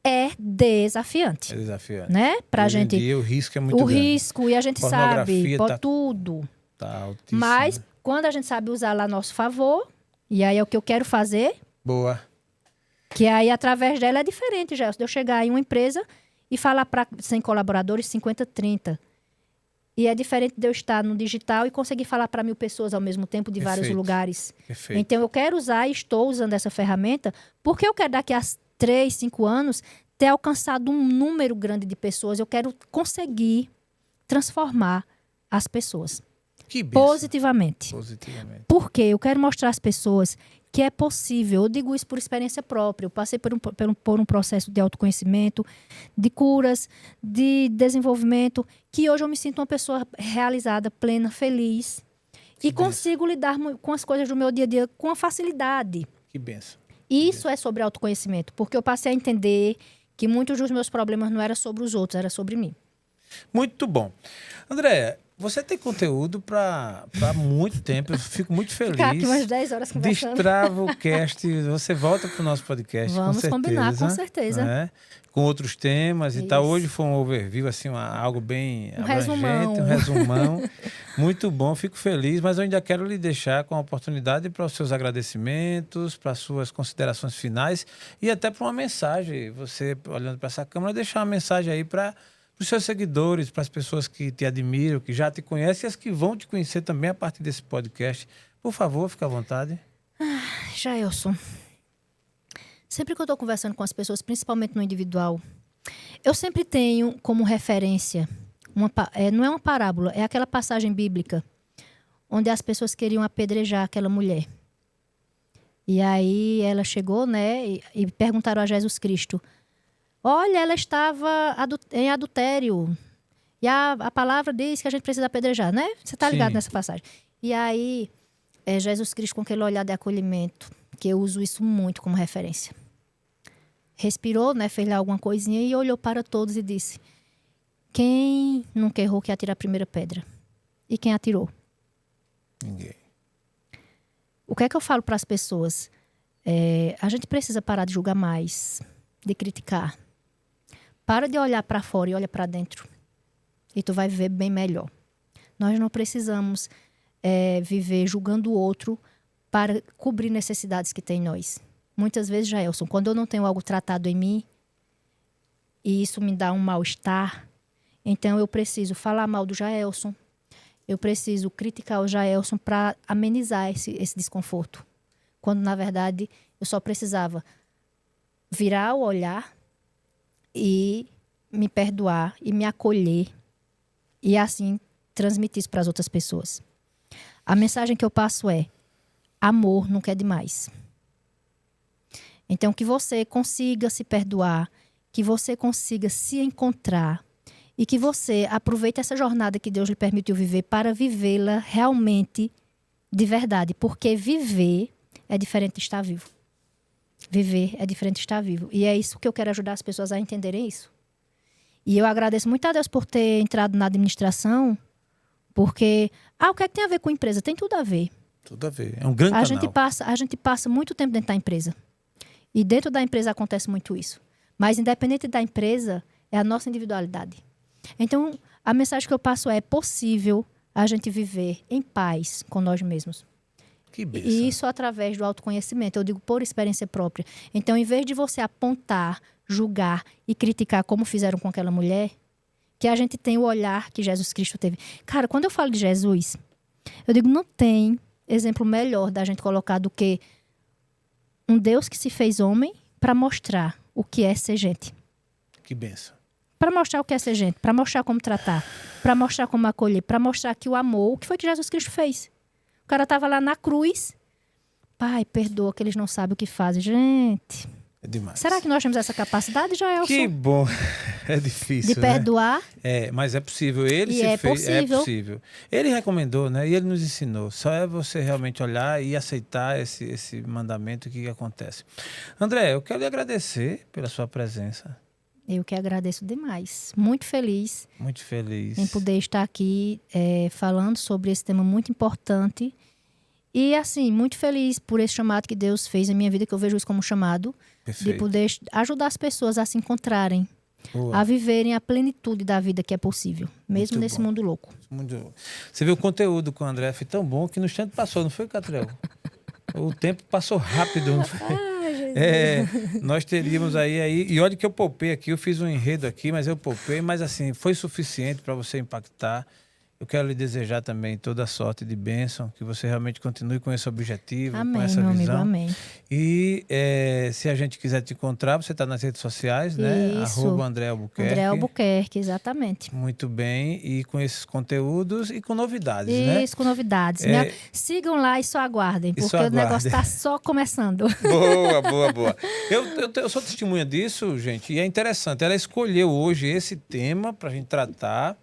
é desafiante. É desafiante. Né? Pra Hoje gente... em dia, o risco é muito grande. O risco, e a gente sabe, tá tudo. Tá altíssimo. Mas, quando a gente sabe usar lá a nosso favor, e aí é o que eu quero fazer... Boa. Que aí, através dela, é diferente, Gelson. De eu chegar em uma empresa e falar para 100 colaboradores, 50, 30. E é diferente de eu estar no digital e conseguir falar para 1000 pessoas ao mesmo tempo de vários lugares. Perfeito. Então, eu quero usar e estou usando essa ferramenta porque eu quero, daqui a 3, 5 anos, ter alcançado um número grande de pessoas. Eu quero conseguir transformar as pessoas. Que benção. Positivamente. Porque eu quero mostrar às pessoas que é possível. Eu digo isso por experiência própria. Eu passei por um processo de autoconhecimento, de curas, de desenvolvimento, que hoje eu me sinto uma pessoa realizada, plena, feliz. E consigo lidar com as coisas do meu dia a dia com facilidade. Que benção. Isso é sobre autoconhecimento, porque eu passei a entender que muitos dos meus problemas não eram sobre os outros, era sobre mim. Muito bom. Andréia, você tem conteúdo para muito tempo. Eu fico muito feliz. Ficar aqui umas 10 horas conversando. Destrava o cast. Você volta para o nosso podcast. Vamos com certeza, combinar, com certeza. Né? Com outros temas. Isso. E tal. Hoje foi um overview, assim, algo bem resumão. Um resumão. Muito bom, fico feliz. Mas eu ainda quero lhe deixar com a oportunidade para os seus agradecimentos, para as suas considerações finais e até para uma mensagem. Você, olhando para essa câmera, deixar uma mensagem aí para os seus seguidores, para as pessoas que te admiram, que já te conhecem e as que vão te conhecer também a partir desse podcast. Por favor, fique à vontade. Jailson, sempre que eu estou conversando com as pessoas, principalmente no individual, eu sempre tenho como referência, não é uma parábola, é aquela passagem bíblica, onde as pessoas queriam apedrejar aquela mulher. E aí ela chegou, né, e perguntaram a Jesus Cristo: olha, ela estava em adultério. E a palavra diz que a gente precisa apedrejar, né? Você está ligado nessa passagem. E aí, Jesus Cristo, com aquele olhar de acolhimento, que eu uso isso muito como referência, respirou, né? Fez lá alguma coisinha e olhou para todos e disse: quem nunca errou que atira a primeira pedra? E quem atirou? Ninguém. O que é que eu falo para as pessoas? A gente precisa parar de julgar mais, de criticar. Para de olhar para fora e olha para dentro. E tu vai viver bem melhor. Nós não precisamos viver julgando o outro para cobrir necessidades que tem em nós. Muitas vezes, Jailson, quando eu não tenho algo tratado em mim e isso me dá um mal-estar, então eu preciso falar mal do Jailson, eu preciso criticar o Jailson para amenizar esse desconforto. Quando, na verdade, eu só precisava virar o olhar e me perdoar e me acolher e assim transmitir isso para as outras pessoas. A mensagem que eu passo é: amor nunca é demais. Então, que você consiga se perdoar, que você consiga se encontrar e que você aproveite essa jornada que Deus lhe permitiu viver para vivê-la realmente de verdade, porque viver é diferente de estar vivo. Viver é diferente de estar vivo. E é isso que eu quero ajudar as pessoas a entenderem isso. E eu agradeço muito a Deus por ter entrado na administração, porque, o que é que tem a ver com empresa? Tem tudo a ver. Tudo a ver. É um grande canal. A gente passa muito tempo dentro da empresa. E dentro da empresa acontece muito isso. Mas independente da empresa, é a nossa individualidade. Então, a mensagem que eu passo é possível a gente viver em paz com nós mesmos. Que benção. E isso através do autoconhecimento, eu digo por experiência própria. Então, em vez de você apontar, julgar e criticar como fizeram com aquela mulher, que a gente tem o olhar que Jesus Cristo teve. Cara, quando eu falo de Jesus, eu digo, não tem exemplo melhor da gente colocar do que um Deus que se fez homem para mostrar o que é ser gente. Que benção. Para mostrar o que é ser gente, para mostrar como tratar, para mostrar como acolher, para mostrar que o amor, o que foi que Jesus Cristo fez? O cara estava lá na cruz. Pai, perdoa que eles não sabem o que fazem. Gente, é demais. Será que nós temos essa capacidade, Jailson? Que bom. É difícil, de perdoar. Né? Mas é possível. Ele é possível. Ele recomendou, né? E ele nos ensinou. Só é você realmente olhar e aceitar esse mandamento que acontece. André, eu quero lhe agradecer pela sua presença. Eu que agradeço demais. Muito feliz. Muito feliz. Em poder estar aqui falando sobre esse tema muito importante. E, assim, muito feliz por esse chamado que Deus fez na minha vida, que eu vejo isso como um chamado. Perfeito. De poder ajudar as pessoas a se encontrarem. Boa. A viverem a plenitude da vida que é possível. Mesmo nesse mundo louco. Você viu o conteúdo com o André, foi tão bom que no instante passou, não foi, Catriel? O tempo passou rápido, não foi? Nós teríamos aí, e olha que eu poupei aqui, eu fiz um enredo aqui, mas eu poupei, mas assim, foi suficiente para você impactar. Eu quero lhe desejar também toda a sorte de bênção, que você realmente continue com esse objetivo, Amém, com essa meu visão. amigo, amém. E se a gente quiser te encontrar, você está nas redes sociais, né? Isso. @André Albuquerque. André Albuquerque, exatamente. Muito bem. E com esses conteúdos e com novidades, né? Isso, com novidades. Sigam lá e só aguardem, porque o negócio está só começando. Boa, boa, boa. Eu sou testemunha disso, gente, e é interessante. Ela escolheu hoje esse tema para a gente tratar,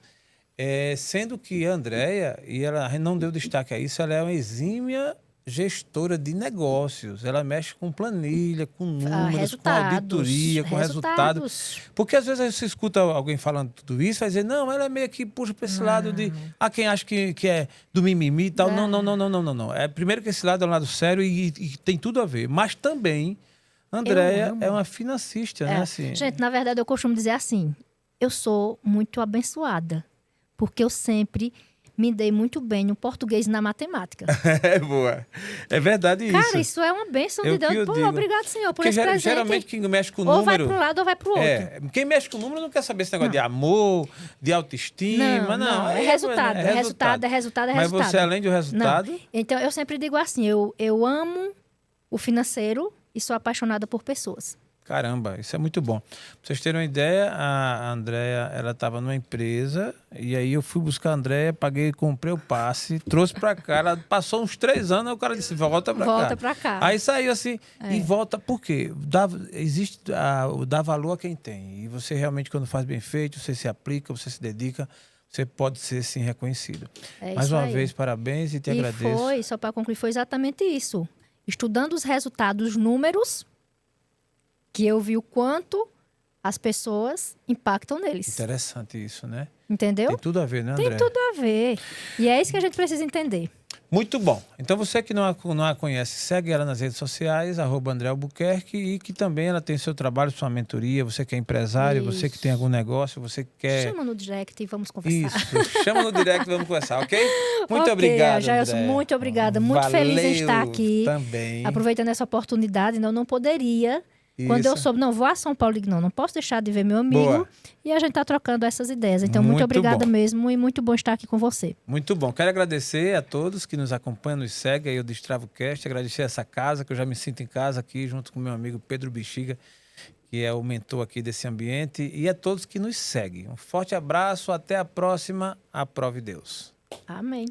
sendo que a Andréia, e ela não deu destaque a isso, ela é uma exímia gestora de negócios. Ela mexe com planilha, com números, com auditoria, com resultados. Porque às vezes você escuta alguém falando tudo isso, vai dizer, não, ela é meio que puxa para esse lado de quem acha que é do mimimi e tal. Não. Primeiro que esse lado é um lado sério e tem tudo a ver. Mas também, Andréia é uma financista, né? Assim. Gente, na verdade, eu costumo dizer assim, eu sou muito abençoada, porque eu sempre me dei muito bem no português e na matemática. É boa. É verdade isso. Cara, isso é uma bênção de Deus. Pô, obrigado, Senhor, por esse presente. Geralmente quem mexe com número... Ou vai para um lado ou vai para o outro. Quem mexe com número não quer saber esse negócio de amor, de autoestima, não. É resultado, é resultado. Mas você, além do resultado... Não. Então, eu sempre digo assim, eu amo o financeiro e sou apaixonada por pessoas. Caramba, isso é muito bom. Pra vocês terem uma ideia, a Andréia, ela estava numa empresa e aí eu fui buscar a Andréia, paguei, comprei o passe, trouxe para cá. Ela passou uns 3 anos, aí o cara disse, volta para cá. Volta para cá. Aí saiu assim, e volta por quê? Dá valor a quem tem. E você realmente, quando faz bem feito, você se aplica, você se dedica, você pode ser, sim, reconhecido. Mais uma vez, parabéns e te agradeço. Só para concluir, foi exatamente isso. Estudando os resultados, os números, que eu vi o quanto as pessoas impactam neles. Interessante isso, né? Entendeu? Tem tudo a ver, né, André? Tem tudo a ver. E é isso que a gente precisa entender. Muito bom. Então, você que não a conhece, segue ela nas redes sociais, @André Albuquerque, e que também ela tem seu trabalho, sua mentoria, você que é empresário, você que tem algum negócio, você que quer... Chama no direct e vamos conversar. Isso, chama no direct e vamos conversar, ok? Muito obrigado, Jailson, muito obrigada. Muito feliz em estar aqui. Também. Aproveitando essa oportunidade, não poderia... Quando eu soube, não, vou a São Paulo, digo, não posso deixar de ver meu amigo. Boa. E a gente está trocando essas ideias. Então, muito obrigada mesmo e muito bom estar aqui com você. Muito bom. Quero agradecer a todos que nos acompanham, nos seguem aí o DestravoCast, agradecer essa casa, que eu já me sinto em casa aqui, junto com meu amigo Pedro Bexiga, que é o mentor aqui desse ambiente, e a todos que nos seguem. Um forte abraço, até a próxima. Aprove Deus. Amém.